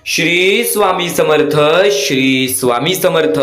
श्री स्वामी समर्थ, श्री स्वामी समर्थ.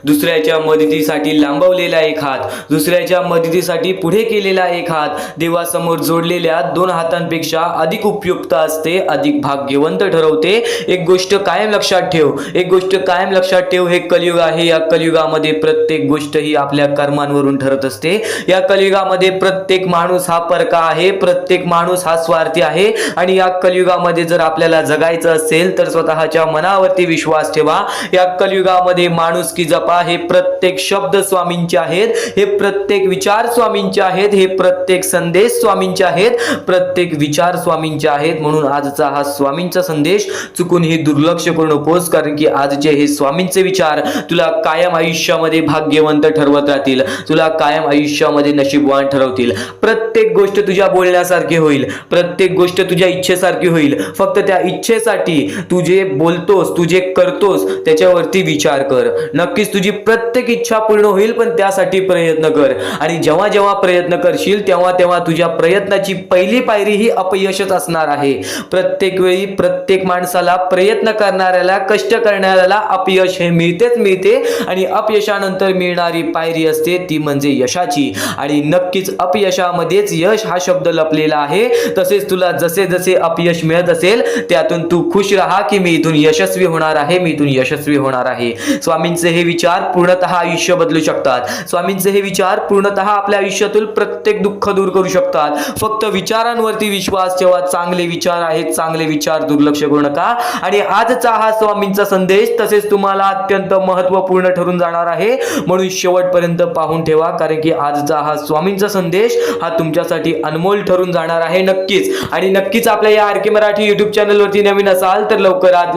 दुसऱ्याच्या मदतीसाठी लांबवलेला एक हात, दुसऱ्याच्या मदतीसाठी पुढे केलेला एक हात देवासमोर जोडलेल्या दोन हातांपेक्षा अधिक उपयुक्त असते, अधिक भाग्यवंत ठरवते. एक गोष्ट कायम लक्षात ठेव, एक गोष्ट कायम लक्षात ठेव. हे कलियुग आहे. या कलियुगामध्ये प्रत्येक गोष्ट ही आपल्या कर्मांवरून ठरत असते. या कलियुगामध्ये प्रत्येक माणूस हा परका आहे, प्रत्येक माणूस हा स्वार्थी आहे. आणि या कलियुगामध्ये जर आपल्याला जगायचं असेल तर स्वतःच्या मनावरती विश्वास ठेवा. या कलियुगामध्ये माणुसकी जपा. हे प्रत्येक शब्द स्वामींचे आहेत, हे प्रत्येक विचार स्वामींचे आहेत, हे प्रत्येक संदेश स्वामींचे आहेत, प्रत्येक विचार स्वामींचे आहेत. म्हणून आजचा हा स्वामींचा संदेश चुकूनही दुर्लक्ष करू नकोस, कारण की आजचे हे स्वामींचे विचार तुला कायम आयुष्यामध्ये भाग्यवंत ठरवत राहतील, तुला कायम आयुष्यामध्ये नशीबवान ठरवतील. प्रत्येक गोष्ट तुझ्या बोलण्यासारखी होईल, प्रत्येक गोष्ट तुझ्या इच्छेसारखी होईल. फक्त त्या इच्छेसाठी तू जे बोलतोस, तू जे करतोस त्याच्यावरती विचार कर. नक्कीच तुझी प्रत्येक इच्छा पूर्ण होईल, पण त्यासाठी प्रयत्न कर. आणि जेव्हा जेव्हा प्रयत्न करशील तेव्हा तेव्हा तुझ्या प्रयत्नाची पहिली पायरी ही अपयशच असणार आहे. प्रत्येक वेळी प्रत्येक माणसाला, प्रयत्न करणाऱ्याला, कष्ट करणाऱ्याला अपयश हे मिळतेच मिळते. आणि अपयशानंतर मिळणारी पायरी असते ती म्हणजे यशाची. आणि नक्कीच अपयशामध्येच यश हा शब्द लपलेला आहे. तसेच तुला जसे जसे अपयश मिळत असेल त्यातून तू खुश राहा की मी इथून यशस्वी होणार आहे, मी इथून यशस्वी होणार आहे. स्वामींचे हे विचार पूर्णतः आयुष्य बदलू शकतात. स्वामींचे हे विचार पूर्णतः आपल्या आयुष्यातील प्रत्येक दुःख दूर करू शकतात. फक्त विचारांवरती विश्वास ठेवा. चांगले विचार आहेत, चांगले विचार दुर्लक्ष करू नका. आणि आजचा हा स्वामींचा संदेश तसेच तुम्हाला अत्यंत महत्त्वपूर्ण ठरून जाणार आहे, म्हणून शेवटपर्यंत पाहून ठेवा, कारण की आजचा हा स्वामींचा संदेश हा तुमच्यासाठी अनमोल ठरून जाणार आहे. नक्कीच आणि नक्कीच आपल्या या आर के मराठी युट्यूब चॅनलवरती नवीन असाल तर लवकरात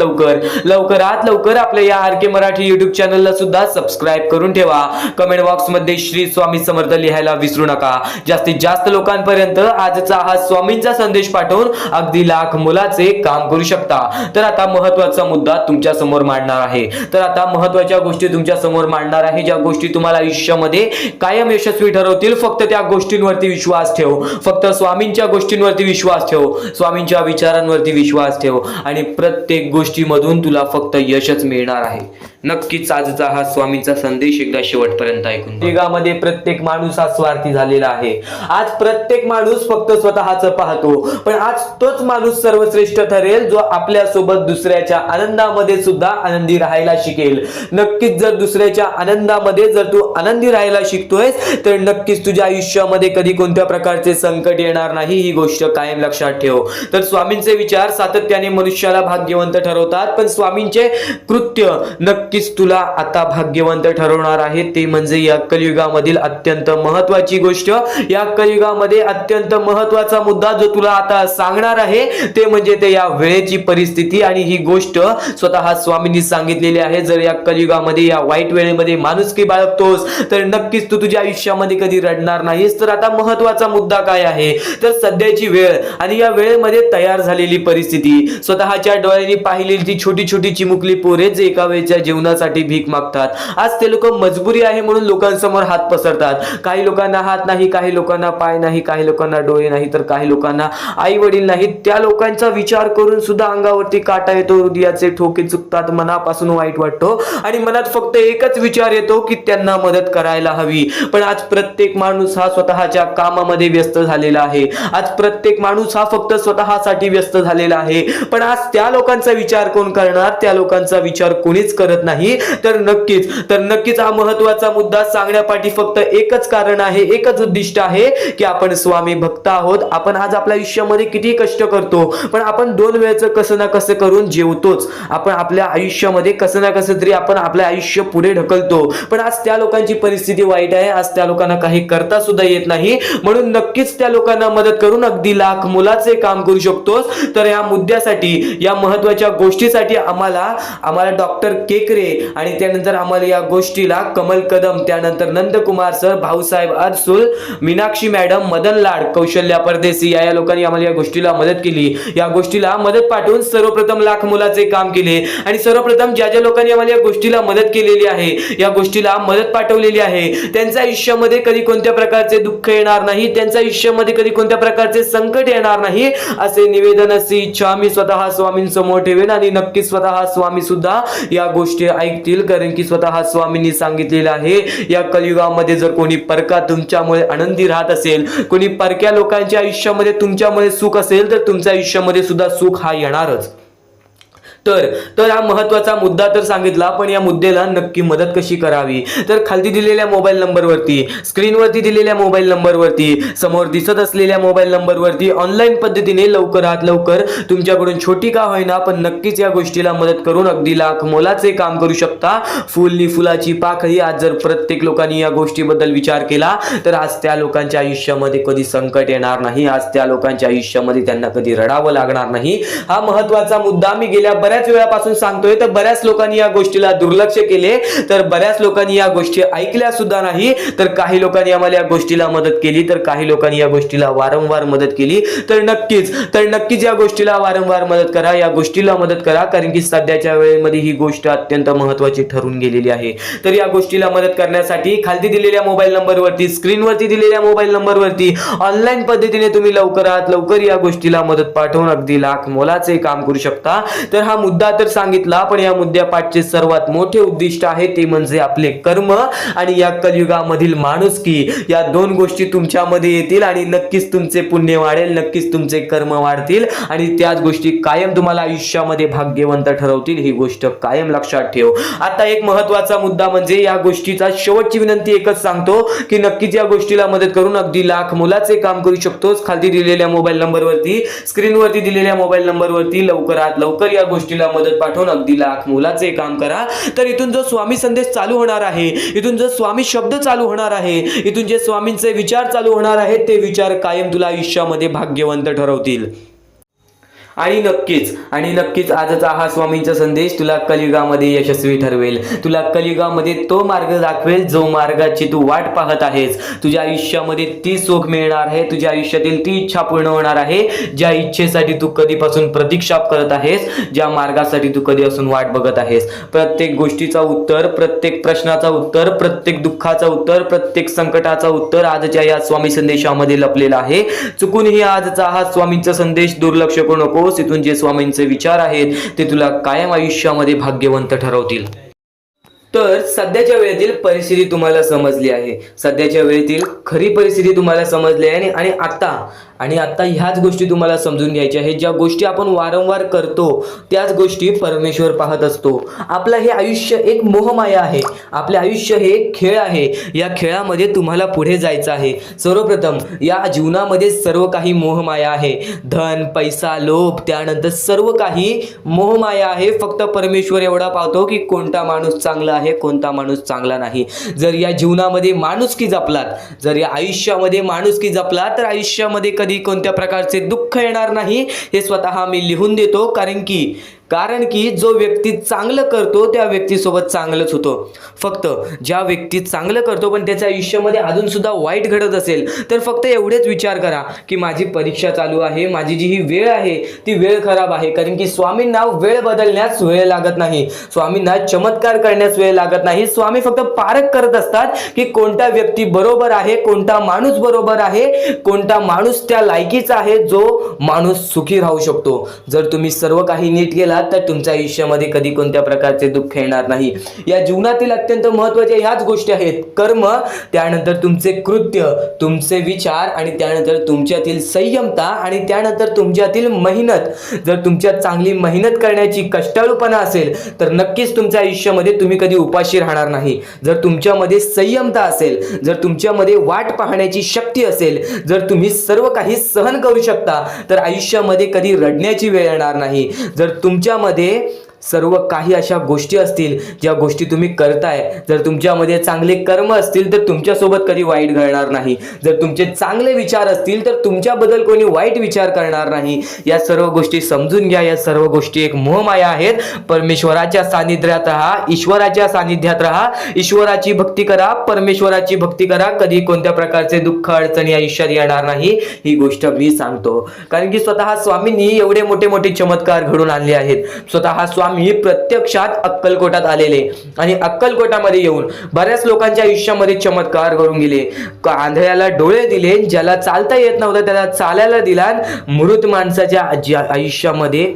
लवकर आपल्या या आर के मराठी युट्यूब चॅनलला सुद्धा सबस्क्राईब करून ठेवा. कमेंट बॉक्स मध्ये श्री स्वामी समर्थ लिहायला विसरू नका. जास्तीत जास्त लोकांपर्यंत आजचा हा स्वामींचा संदेश पाठवून अगदी लाख मोलाचे काम करू शकता. तर आता महत्त्वाचा मुद्दा तुमच्या समोर मांडणार आहे. तर आता महत्त्वाच्या गोष्टी तुमच्या समोर मांडणार आहे, ज्या गोष्टी तुम्हाला आयुष्यामध्ये कायम यशस्वी ठरवतील. फक्त त्या गोष्टींवरती विश्वास ठेव, फक्त स्वामींच्या गोष्टींवरती विश्वास ठेव, स्वामींच्या विचारांवरती विश्वास ठेव आणि प्रत्येक गोष्टीमधून तुला फक्त यशच मिळणार आहे. नक्कीच आजचा हा स्वामींचा संदेश एकदा शेवटपर्यंत ऐकून. जगामध्ये प्रत्येक माणूस हा स्वार्थी झालेला आहे. आज प्रत्येक माणूस फक्त स्वतःच पाहतो, पण आज तोच माणूस सर्वश्रेष्ठ ठरेल जो आपल्या सोबत दुसऱ्याच्या आनंदामध्ये सुद्धा आनंदी राहायला शिकेल. नक्कीच जर दुसऱ्याच्या आनंदामध्ये जर तू आनंदी राहायला शिकतोयस तर नक्कीच तुझ्या आयुष्यामध्ये कधी कोणत्या प्रकारचे संकट येणार नाही. ही गोष्ट कायम लक्षात ठेव. तर स्वामींचे विचार सातत्याने मनुष्याला भाग्यवंत ठरवतात, पण स्वामींचे कृत्य नक्कीच तुला आता भाग्यवंत ठरवणार आहे. ते म्हणजे या कलियुगामधील अत्यंत महत्त्वाची गोष्ट, या कलियुगामध्ये अत्यंत महत्त्वाचा मुद्दा जो तुला आता सांगणार आहे ते म्हणजे ते या वेळेची परिस्थिती. आणि ही गोष्ट स्वतः स्वामींनी सांगितलेली आहे. जर या कलियुगामध्ये, या वाईट वेळेमध्ये माणुसकी बाळगतोस तर नक्कीच तू तुझ्या आयुष्यामध्ये कधी रडणार नाहीस. तर आता महत्त्वाचा मुद्दा काय आहे, तर सध्याची वेळ आणि या वेळेमध्ये तयार झालेली परिस्थिती. स्वतःच्या डोळ्यांनी पाहिलेली ती छोटी छोटी चिमुकली पोरे जे एका वेळच्या जेवणासाठी भीक मागतात. आज ते लोक मजबुरी आहे म्हणून लोकांसमोर हात पसरतात. काही लोकांना हात नाही, काही लोकांना पाय नाही, काही लोकांना डोळे नाही, तर काही लोकांना आई वडील नाहीत. त्या लोकांचा विचार करून सुद्धा अंगावरती काटा येतो, हृदयाचे ठोके चुकतात, मनापासून वाईट वाटतो आणि मनात फक्त एकच विचार येतो की त्यांना मदत करायला हवी. पण आज प्रत्येक माणूस हा स्वतःच्या कामामध्ये व्यस्त झालेला आहे. आज प्रत्येक माणूस हा फक्त स्वतःसाठी व्यस्त झालेला आहे. पण आज त्या लोकांचा विचार कोण करणार, त्या लोकांचा विचार कोणीच करत नाही. तर नक्कीच हा महत्त्वाचा मुद्दा सांगण्यापाठी फक्त एकच कारण आहे, एकच उद्दिष्ट आहे की आपण स्वामी भक्त आहोत. आपण आज आपल्या आयुष्यामध्ये किती कष्ट करतो, पण आपण दोन वेळचं कसं ना कसं करून जेवतोच. आपण आपल्या आयुष्यामध्ये कसं ना कसं तरी आपण आपलं आयुष्य पुढे ढकलतो. पण आज त्या लोकांची परिस्थिती वाईट आहे. आज त्या लोकांना काही करता सुद्धा येत नाही. म्हणून नक्कीच त्या लोकांना मदत करून अगदी लाख मोलाचे काम करू शकतोस. तर या मुद्द्यासाठी, या महत्त्वाच्या गोष्टीसाठी आम्हाला डॉक्टर केकरे हिरे आणि त्यानंतर आम्हाला या गोष्टीला कमल कदम, त्यानंतर नंदकुमार सर, भाऊसाहेब अरसुल, मीनाक्षी मॅडम, मदन लाड, कौशल्या परदेशी या लोकांनी आम्हाला या गोष्टीला मदत केली. या गोष्टीला मदत पाठवून सर्वप्रथम लाख मोलाचे काम केले आणि सर्वप्रथम ज्या ज्या लोकांनी आम्हाला या गोष्टीला मदत केलेली आहे, या गोष्टीला मदत पाठवलेली आहे, त्यांच्या आयुष्यामध्ये कधी कोणत्या प्रकारचे दुःख येणार नाही, त्यांच्या आयुष्यामध्ये कधी कोणत्या प्रकारचे संकट येणार नाही असे निवेदन, अशी इच्छा मी स्वतः स्वामींसमोर ठेवेन आणि नक्की स्वतः स्वामी सुद्धा या गोष्टी ऐकतील, कारण की स्वतः स्वामींनी सांगितलेलं आहे या कलियुगामध्ये जर कोणी परका तुमच्यामुळे आनंदी राहत असेल, कोणी परक्या लोकांच्या आयुष्यामध्ये तुमच्यामुळे सुख असेल, तर तुमच्या आयुष्यामध्ये सुद्धा सुख हा येणारच. तर हा महत्वाचा मुद्दा तर सांगितला, पण या मुद्द्याला नक्की मदत कशी करावी, तर खाली दिलेल्या मोबाईल नंबरवरती, स्क्रीनवरती दिलेल्या मोबाईल नंबरवरती, समोर दिसत असलेल्या मोबाईल नंबरवरती ऑनलाईन पद्धतीने लवकरात लवकर तुमच्याकडून छोटी का होईना पण नक्कीच या गोष्टीला मदत करून अगदी लाख मोलाचे काम करू शकता. फुलली फुलाची पाकळी. आज जर प्रत्येक लोकांनी या गोष्टीबद्दल विचार केला तर आज त्या लोकांच्या आयुष्यामध्ये कधी संकट येणार नाही, आज त्या लोकांच्या आयुष्यामध्ये त्यांना कधी रडावं लागणार नाही. हा महत्वाचा मुद्दा मी गेल्या बऱ्याच वेळापासून सांगतोय, तर बऱ्याच लोकांनी या गोष्टीला दुर्लक्ष केले, तर बऱ्याच लोकांनी या गोष्टी ऐकल्या सुद्धा नाही, तर काही लोकांनी आम्हाला या गोष्टीला मदत केली, तर काही लोकांनी या गोष्टीला वारंवार मदत केली. तर नक्कीच या गोष्टीला वारंवार मदत करा, या गोष्टीला मदत करा, कारण की सध्याच्या वेळेमध्ये ही गोष्ट अत्यंत महत्वाची ठरून गेलेली आहे. तर या गोष्टीला मदत करण्यासाठी खाली दिलेल्या मोबाईल नंबरवरती, स्क्रीनवरती दिलेल्या मोबाईल नंबरवरती ऑनलाईन पद्धतीने तुम्ही लवकरात लवकर या गोष्टीला मदत पाठवून अगदी लाख मोलाचे काम करू शकता. तर हा मुद्दा तर सांगितला, पण या मुद्द्यापाठचे सर्वात मोठे उद्दिष्ट आहे ते म्हणजे आपले कर्म आणि या कलियुगामधील माणुसकी. या दोन गोष्टी तुमच्यामध्ये येतील आणि नक्कीच तुमचे पुण्य वाढेल, नक्कीच तुमचे कर्म वाढतील आणि त्याच गोष्टी कायम तुम्हाला आयुष्यामध्ये भाग्यवंत ठरवतील. ही गोष्ट कायम लक्षात ठेव. आता एक महत्वाचा मुद्दा म्हणजे या गोष्टीचा शेवटची विनंती एकच सांगतो की नक्कीच या गोष्टीला मदत करून अगदी लाख मोलाचे काम करू शकतोस. खाली दिलेल्या मोबाईल नंबरवरती, स्क्रीनवरती दिलेल्या मोबाईल नंबरवरती लवकरात लवकर या गोष्टीला मदत पाठवून अगदी लाख मोलाचे काम करा. तर इथून जो स्वामी संदेश चालू होणार आहे, इथून जो स्वामी शब्द चालू होणार आहे, इथून जे स्वामींचे विचार चालू होणार आहेत, ते विचार कायम तुला आयुष्यामध्ये भाग्यवंत ठरवतील. आणि नक्कीच आजचा हा स्वामींचा संदेश तुला कलियुगामध्ये यशस्वी ठरवेल. तुला कलियुगामध्ये तो मार्ग दाखवेल जो मार्गाची तू वाट पाहत आहेस. तुझ्या आयुष्यामध्ये ती सुख मिळणार आहे, तुझ्या आयुष्यातील ती इच्छा पूर्ण होणार आहे ज्या इच्छेसाठी तू कधीपासून प्रतीक्षा करत आहेस, ज्या मार्गासाठी तू कधी असून वाट बघत आहेस. प्रत्येक गोष्टीचा उत्तर, प्रत्येक प्रश्नाचा उत्तर, प्रत्येक दुःखाचा उत्तर, प्रत्येक संकटाचा उत्तर आजच्या या स्वामी संदेशामध्ये लपलेला आहे. चुकूनही आजचा हा स्वामींचा संदेश दुर्लक्ष करू नको. इथून जे स्वामींचे विचार आहेत ते तुला कायम आयुष्यामध्ये भाग्यवंत ठरवतील. तर सध्याच्या वेळेतील परिस्थिती तुम्हाला समजली आहे, सध्याच्या वेळेतील खरी परिस्थिती तुम्हाला समजली आहे आणि आता ह्याच गोष्टी तुम्हाला समजून घ्यायच्या आहेत. ज्या गोष्टी आपण वारंवार करतो त्याच गोष्टी परमेश्वर पाहत असतो. आपलं हे आयुष्य एक मोहमाया आहे, आपले आयुष्य हे खेळ आहे. या खेळामध्ये तुम्हाला पुढे जायचं आहे. सर्वप्रथम या जीवनामध्ये सर्व काही मोहमाया आहे. धन, पैसा, लोभ, त्यानंतर सर्व काही मोहमाया आहे. फक्त परमेश्वर एवढा पाहतो की कोणता माणूस चांगला आहे, कोणता माणूस चांगला नाही. जर या जीवनामध्ये माणुसकी जपलात, जर या आयुष्यामध्ये माणुसकी जपलात, तर आयुष्यामध्ये कधी कोणत्या प्रकारचे दुःख येणार नाही. हे स्वतः मी लिहून देतो, कारण की जो व्यक्ती चांगलं करतो त्या व्यक्तीसोबत चांगलंच होतं. फक्त ज्या व्यक्ती चांगलं करतो पण त्याच्या आयुष्यामध्ये अजून सुद्धा वाईट घडत असेल तर फक्त एवढेच विचार करा की माझी परीक्षा चालू आहे, माझी जी ही वेळ आहे ती वेळ खराब आहे. कारण की स्वामींना वेळ बदलण्यास वेळ लागत नाही, स्वामींना चमत्कार करण्यास वेळ लागत नाही. स्वामी फक्त पारख करत असतात की कोणता व्यक्ती बरोबर आहे, कोणता माणूस बरोबर आहे, कोणता माणूस त्या लायकीचा आहे जो माणूस सुखी राहू शकतो. जर तुम्ही सर्व काही नीट केला तर तुमच्या आयुष्यामध्ये कधी कोणत्या प्रकारचे दुःख येणार नाही. या जीवनातील अत्यंत महत्त्वाच्या ह्याच गोष्टी आहेत: कर्म, त्यानंतर तुमचे कृत्य, तुमचे विचार आणि त्यानंतर तुमच्यातील संयमता आणि त्यानंतर तुमच्यातील मेहनत. जर तुमच्यात चांगली मेहनत करण्याची कष्टाळूपणा असेल तर नक्कीच तुमच्या आयुष्यामध्ये तुम्ही कधी उपाशी राहणार नाही. जर तुमच्यामध्ये संयमता असेल, जर तुमच्यामध्ये वाट पाहण्याची शक्ती असेल, जर तुम्ही सर्व काही सहन करू शकता तर आयुष्यामध्ये कधी रडण्याची वेळ येणार नाही. जर तुमच्यामध्ये सर्व काही अशा गोष्टी असतील ज्या गोष्टी तुम्ही करताय, जर तुमच्यामध्ये चांगले कर्म असतील तर तुमच्यासोबत कधी वाईट घडणार नाही. जर तुमचे चांगले विचार असतील तर तुमच्याबद्दल कोणी वाईट विचार करणार नाही. या सर्व गोष्टी समजून घ्या. या सर्व गोष्टी एक मोहमाया आहेत. परमेश्वराच्या सानिध्यात राहा, ईश्वराच्या सानिध्यात राहा, ईश्वराची भक्ती करा, परमेश्वराची भक्ती करा. कधी कोणत्या प्रकारचे दुःख अडचणी आयुष्यात येणार नाही. ही गोष्ट मी सांगतो, कारण की स्वतः स्वामींनी एवढे मोठे मोठे चमत्कार घडून आणले आहेत. स्वतः स्वामी प्रत्यक्षात अक्कलकोटात आलेले आणि अक्कलकोटामध्ये येऊन बऱ्याच लोकांच्या आयुष्यामध्ये चमत्कार घडून गेले. आंधळ्याला डोळे दिले, ज्याला चालता येत नव्हतं त्याला चालायला दिला, मृत माणसाच्या आयुष्यामध्ये,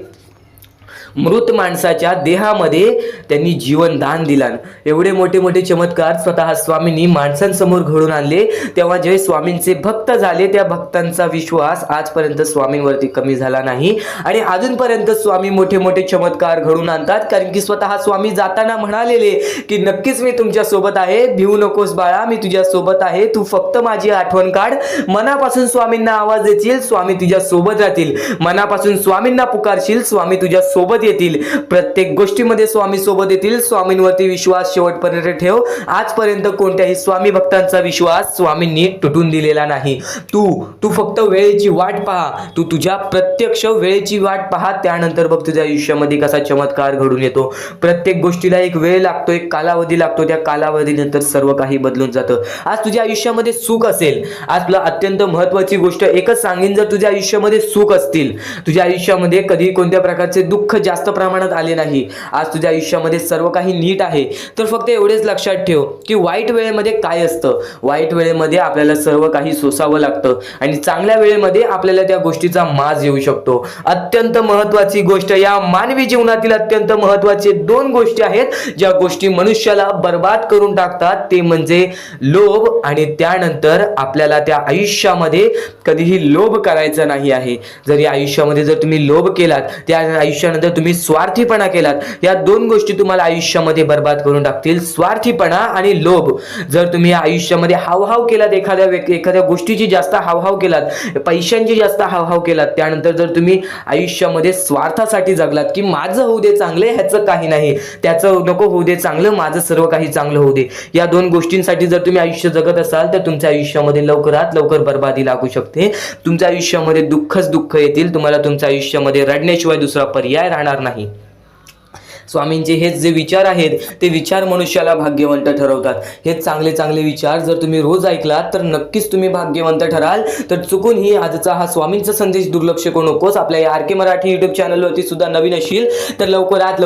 मृत माणसाच्या देहामध्ये त्यांनी जीवनदान दिला. एवढे मोठे मोठे चमत्कार स्वतः स्वामींनी माणसांसमोर घडून आणले. तेव्हा जे स्वामींचे भक्त झाले त्या भक्तांचा विश्वास आजपर्यंत स्वामींवरती कमी झाला नाही आणि अजूनपर्यंत स्वामी मोठे मोठे चमत्कार घडून आणतात. कारण की स्वतः स्वामी जाताना म्हणालेले की नक्कीच मी तुमच्या सोबत आहे, भिवू नकोस बाळा, मी तुझ्या सोबत आहे, तू फक्त माझी आठवण काढ. मनापासून स्वामींना आवाज देशील, स्वामी तुझ्या सोबत राहतील. मनापासून स्वामींना पुकारशील, स्वामी तुझ्या सोबत येतील. प्रत्येक गोष्टीमध्ये स्वामी सोबत येतील. स्वामींवरती विश्वास शेवटपर्यंत ठेव. आजपर्यंत कोणत्याही स्वामी भक्तांचा विश्वास स्वामींनी तुटून दिलेला नाही. तू फक्त वेळेची वाट पहा. तू तुझ्या प्रत्यक्ष वेळेची वाट पहा, त्यानंतर बघ तुझ्या आयुष्यामध्ये कसा चमत्कार घडून येतो. प्रत्येक गोष्टीला एक वेळ लागतो, एक कालावधी लागतो. त्या कालावधीनंतर सर्व काही बदलून जातं. आज तुझ्या आयुष्यामध्ये सुख असेल, आज तुला अत्यंत महत्वाची गोष्ट एकच सांगेन, जर तुझ्या आयुष्यामध्ये सुख असतील, तुझ्या आयुष्यामध्ये कधी कोणत्या प्रकारचे दुःख जास्त प्रमाणात आले नाही, आज तुझ्या आयुष्यामध्ये सर्व काही नीट आहे, तर फक्त एवढेच लक्षात ठेव की वाईट वेळेमध्ये काय असतं. वाईट वेळेमध्ये आपल्याला सर्व काही सोसावं लागतं आणि चांगल्या वेळेमध्ये आपल्याला त्या गोष्टीचा माज येऊ शकतो. अत्यंत महत्वाची गोष्ट, या मानवी जीवनातील अत्यंत महत्वाचे दोन गोष्टी आहेत ज्या गोष्टी मनुष्याला बर्बाद करून टाकतात, ते म्हणजे लोभ आणि त्यानंतर आपल्याला त्या आयुष्यामध्ये कधीही लोभ करायचा नाही आहे. जर या आयुष्यामध्ये जर तुम्ही लोभ केलात, त्या आयुष्यानंतर तुम्ही स्वार्थीपणा केलात, या दोन गोष्टी तुम्हाला आयुष्यामध्ये बर्बाद करून टाकतील. स्वार्थीपणा आणि लोभ. जर तुम्ही आयुष्यामध्ये हावभाव केलात, एखाद्या गोष्टीची जास्त हावभाव केलात, पैशांची जास्त हावभाव केलात, त्यानंतर जर तुम्ही आयुष्यामध्ये स्वार्थासाठी जगलात की माझं होऊ दे चांगले, ह्याचं काही नाही, त्याचं नको होऊ दे चांगलं, माझं सर्व काही चांगलं होऊ दे, या दोन गोष्टींसाठी जर तुम्ही आयुष्य जगत असाल तर तुमच्या आयुष्यामध्ये लवकरात लवकर बर्बादी लागू शकते. तुमच्या आयुष्यामध्ये दुःखच दुःख येतील. तुम्हाला तुमच्या आयुष्यामध्ये रडण्याशिवाय दुसरा पर्याय राहणार नाही. स्वामींचे हेच जे विचार आहेत ते विचार मनुष्याला भाग्यवंत ठरवतात. हे चांगले चांगले विचार जर तुम्ही रोज ऐकलात तर नक्कीच तुम्ही भाग्यवंत ठराल. तर चुकूनही आजचा हा स्वामींचा संदेश दुर्लक्ष करू नकोस. आपल्या या आर के मराठी युट्यूब चॅनलवरती सुद्धा नवीन असशील तर लवकरात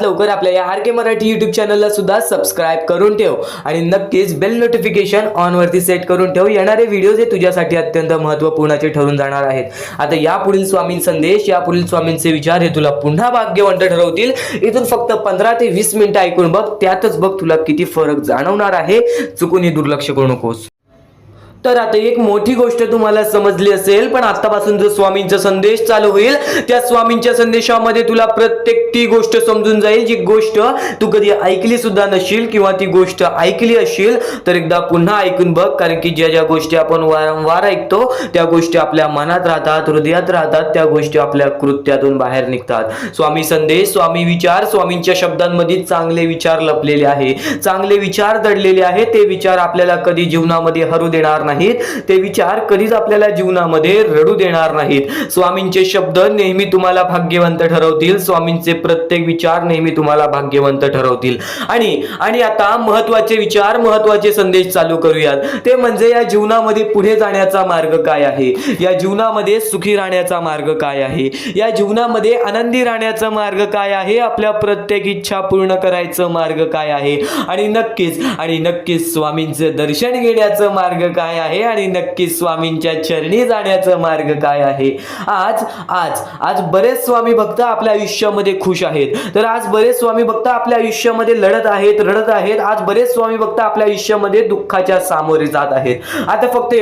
लवकर आपल्या या आर के मराठी युट्यूब चॅनलला सुद्धा सबस्क्राईब करून ठेव आणि नक्कीच बेल नोटिफिकेशन ऑन वरती सेट करून ठेव. येणारे व्हिडिओज हे तुझ्यासाठी अत्यंत महत्त्वपूर्णाचे ठरून जाणार आहेत. आता यापुढील स्वामीं संदेश, यापुढील स्वामींचे विचार हे तुला पुन्हा भाग्यवंत ठरवतील. इथून फक्त 15 ते 20 मिनिटं ऐकून बघ, त्यातच बघ तुला किती फरक जाणवणार आहे. चुकूनही दुर्लक्ष करू नकोस. तर आता एक मोठी गोष्ट तुम्हाला समजली असेल, पण आतापासून जो स्वामींचा संदेश चालू होईल त्या स्वामींच्या संदेशामध्ये तुला प्रत्येक ती गोष्ट समजून जाईल जी गोष्ट तू कधी ऐकली सुद्धा नशील, किंवा ती गोष्ट ऐकली असेल तर एकदा पुन्हा ऐकून बघ. कारण की ज्या ज्या गोष्टी आपण वारंवार ऐकतो त्या गोष्टी आपल्या मनात राहतात, हृदयात राहतात, त्या गोष्टी आपल्या कृत्यातून बाहेर निघतात. स्वामी संदेश, स्वामी विचार, स्वामींच्या शब्दांमध्ये चांगले विचार लपलेले आहे, चांगले विचार दडलेले आहे. ते विचार आपल्याला कधी जीवनामध्ये हरू देणार नाही, ते विचार कधीच आपल्याला जीवनामध्ये रडू देणार नाहीत. स्वामींचे शब्द नेहमी तुम्हाला भाग्यवंत ठरवतील. स्वामींचे प्रत्येक विचार नेहमी तुम्हाला भाग्यवंत ठरवतील. आणि आता महत्वाचे विचार, महत्वाचे संदेश चालू करूयात. ते म्हणजे या जीवनामध्ये पुढे जाण्याचा मार्ग काय आहे, या जीवनामध्ये सुखी राहण्याचा मार्ग काय आहे, या जीवनामध्ये आनंदी राहण्याचा मार्ग काय आहे, आपल्या प्रत्येक इच्छा पूर्ण करायचं मार्ग काय आहे, आणि नक्कीच स्वामींचं दर्शन घेण्याचं मार्ग काय आहे, आणि नक्कीच स्वामींच्या चरणी जाण्याचा मार्ग काय आहे. आज बरेच स्वामी भक्त आपल्या आयुष्यामध्ये खुश आहेत, तर आज बरेच स्वामी भक्त आपल्या आयुष्यामध्ये रडत आहेत. आज बरेच स्वामी भक्त आपल्या आयुष्यामध्ये दुःखाच्या सामोरे जात आहेत. आता फक्त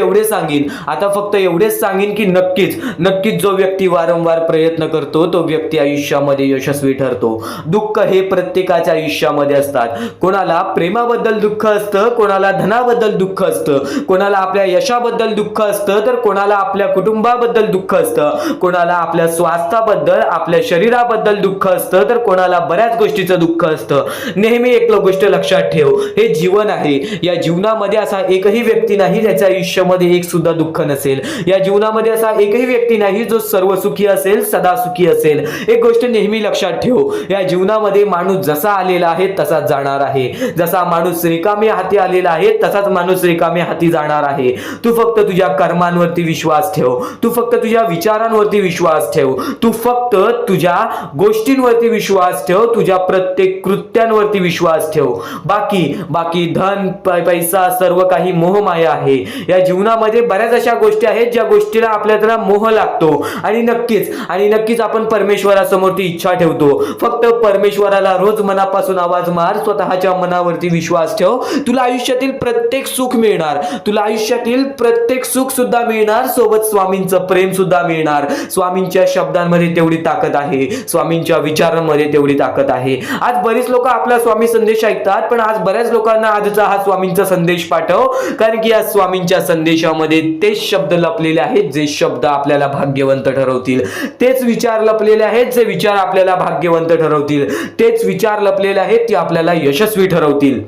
एवढेच सांगेन की नक्कीच जो व्यक्ती वारंवार प्रयत्न करतो तो व्यक्ती आयुष्यामध्ये यशस्वी ठरतो. दुःख हे प्रत्येकाच्या आयुष्यामध्ये असतात. कोणाला प्रेमाबद्दल दुःख असतं, कोणाला धनाबद्दल दुःख असतं, कोणाला आपल्या यशाबद्दल दुःख असतं, तर कोणाला आपल्या कुटुंबाबद्दल दुःख असतं, कोणाला आपल्या स्वास्थ्याबद्दल, आपल्या शरीराबद्दल दुःख असतं, तर कोणाला बऱ्याच गोष्टीचं दुःख असतं. नेहमी एक गोष्ट लक्षात ठेव, हे जीवन आहे. या जीवनामध्ये असा एकही व्यक्ती नाही ज्याच्या आयुष्यामध्ये एक सुद्धा दुःख नसेल. या जीवनामध्ये असा एकही व्यक्ती नाही जो सर्व सुखी असेल, सदा सुखी असेल. एक गोष्ट नेहमी लक्षात ठेव, या जीवनामध्ये माणूस जसा आलेला आहे तसाच जाणार आहे. जसा माणूस रिकाम्या हाती आलेला आहे तसाच माणूस रिकाम्या हाती जाणार आहे. तू फक्त तुझ्या कर्मांवरती विश्वास ठेव, तू फक्त तुझ्या विचारांवरती विश्वास ठेव, तू फक्त तुझ्या गोष्टींवरती विश्वास ठेव, तुझ्या प्रत्येक कृत्यांवरती विश्वास ठेव. बाकी धन पैसा सर्व काही मोहमाया आहे. या जीवनामध्ये बऱ्याच अशा गोष्टी आहेत ज्या गोष्टीला आपल्याला मोह लागतो. आणि नक्कीच आपण परमेश्वरासमोर ती इच्छा ठेवतो. फक्त परमेश्वराला रोज मनापासून आवाज मार, स्वतःच्या मनावरती विश्वास ठेव. तुला आयुष्यातील प्रत्येक सुख मिळणार, तुला आयुष्यातील प्रत्येक सुख सुद्धा मिळणार, सोबत स्वामींचं प्रेम सुद्धा मिळणार. स्वामींच्या शब्दांमध्ये तेवढी ताकद आहे, स्वामींच्या विचारांमध्ये तेवढी ताकद आहे. आज बरीच लोक आपला स्वामी संदेश ऐकतात, पण आज बऱ्याच लोकांना आजचा हा स्वामींचा संदेश पाठव, कारण की या स्वामींच्या संदेशामध्ये तेच शब्द लपलेले आहेत जे शब्द आपल्याला भाग्यवंत ठरवतील. तेच विचार लपलेले आहेत जे विचार आपल्याला भाग्यवंत ठरवतील. तेच विचार लपलेले आहेत ते आपल्याला यशस्वी ठरवतील.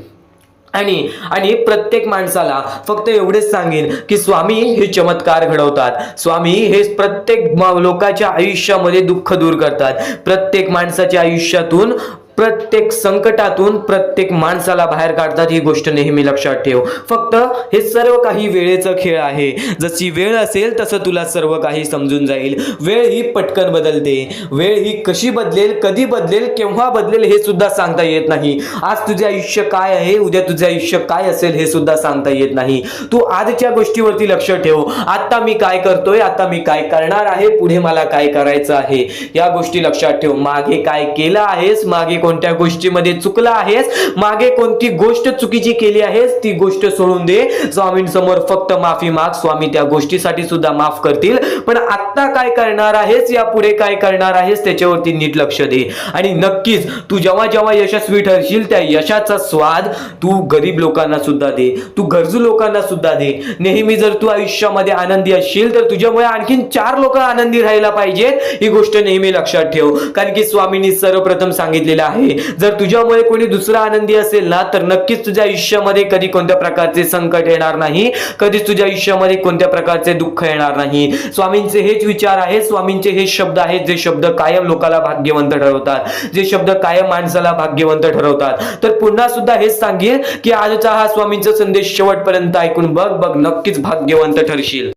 आणि प्रत्येक माणसाला फक्त एवढेच सांगेन की स्वामी हे चमत्कार घडवतात. स्वामी हे प्रत्येक लोकांच्या आयुष्यामध्ये दुःख दूर करतात. प्रत्येक माणसाच्या आयुष्यातून, प्रत्येक संकटातून प्रत्येक माणसाला बाहेर काढतात. ही गोष्ट नेहमी लक्षात ठेव. फक्त हे सर्व काही वेळेचा खेळ आहे. जशी वेळ असेल तसं तुला सर्व काही समजून जाईल. वेळ ही पटकन बदलते. वेळ ही कशी बदलेल, कधी बदलेल, केव्हा बदलेल हे सुद्धा सांगता येत नाही. आज तुझे आयुष्य काय आहे, उद्या तुझे आयुष्य काय असेल हे सुद्धा सांगता येत नाही. तू आजच्या गोष्टीवरती लक्ष ठेव. आता मी काय करतोय, आता मी काय करणार आहे, पुढे मला काय करायचं आहे, या गोष्टी लक्षात ठेव. मागे काय केलं आहेस, मागे कोणत्या गोष्टीमध्ये चुकला आहेस, मागे कोणती गोष्ट चुकीची केली आहेस, ती गोष्ट सोडून दे. स्वामींसमोर फक्त माफी माग. स्वामी त्या गोष्टीसाठी सुद्धा माफ करतील. पण आता काय करणार आहेस, या पुढे काय करणार आहेस, त्याच्यावरती नीट लक्ष दे. आणि नक्कीच तू जेव्हा जेव्हा यशस्वी ठरशील त्या यशाचा स्वाद तू गरीब लोकांना सुद्धा दे, तू गरजू लोकांना सुद्धा दे. नेहमी जर तू आयुष्यामध्ये आनंदी असशील तर तुझ्यामुळे आणखीन 4 लोक आनंदी राहायला पाहिजेत. ही गोष्ट नेहमी लक्षात ठेव, कारण की स्वामींनी सर्वप्रथम सांगितलेलं आहे, जर तुझ्यामुळे कोणी दुसरा आनंदी असेल ना तर नक्कीच तुझ्या आयुष्यामध्ये कधी कोणत्या प्रकारचे संकट येणार नाही, कधीच तुझ्या आयुष्यामध्ये कोणत्या प्रकारचे दुःख येणार नाही. स्वामींचे हेच विचार आहेत, स्वामींचे हेच शब्द आहेत जे शब्द कायम लोकाला भाग्यवंत ठरवतात, जे शब्द कायम माणसाला भाग्यवंत ठरवतात. तर पुन्हा सुद्धा हेच सांगेल की आजचा हा स्वामींचा संदेश शेवटपर्यंत ऐकून बघ, नक्कीच भाग्यवंत ठरशील.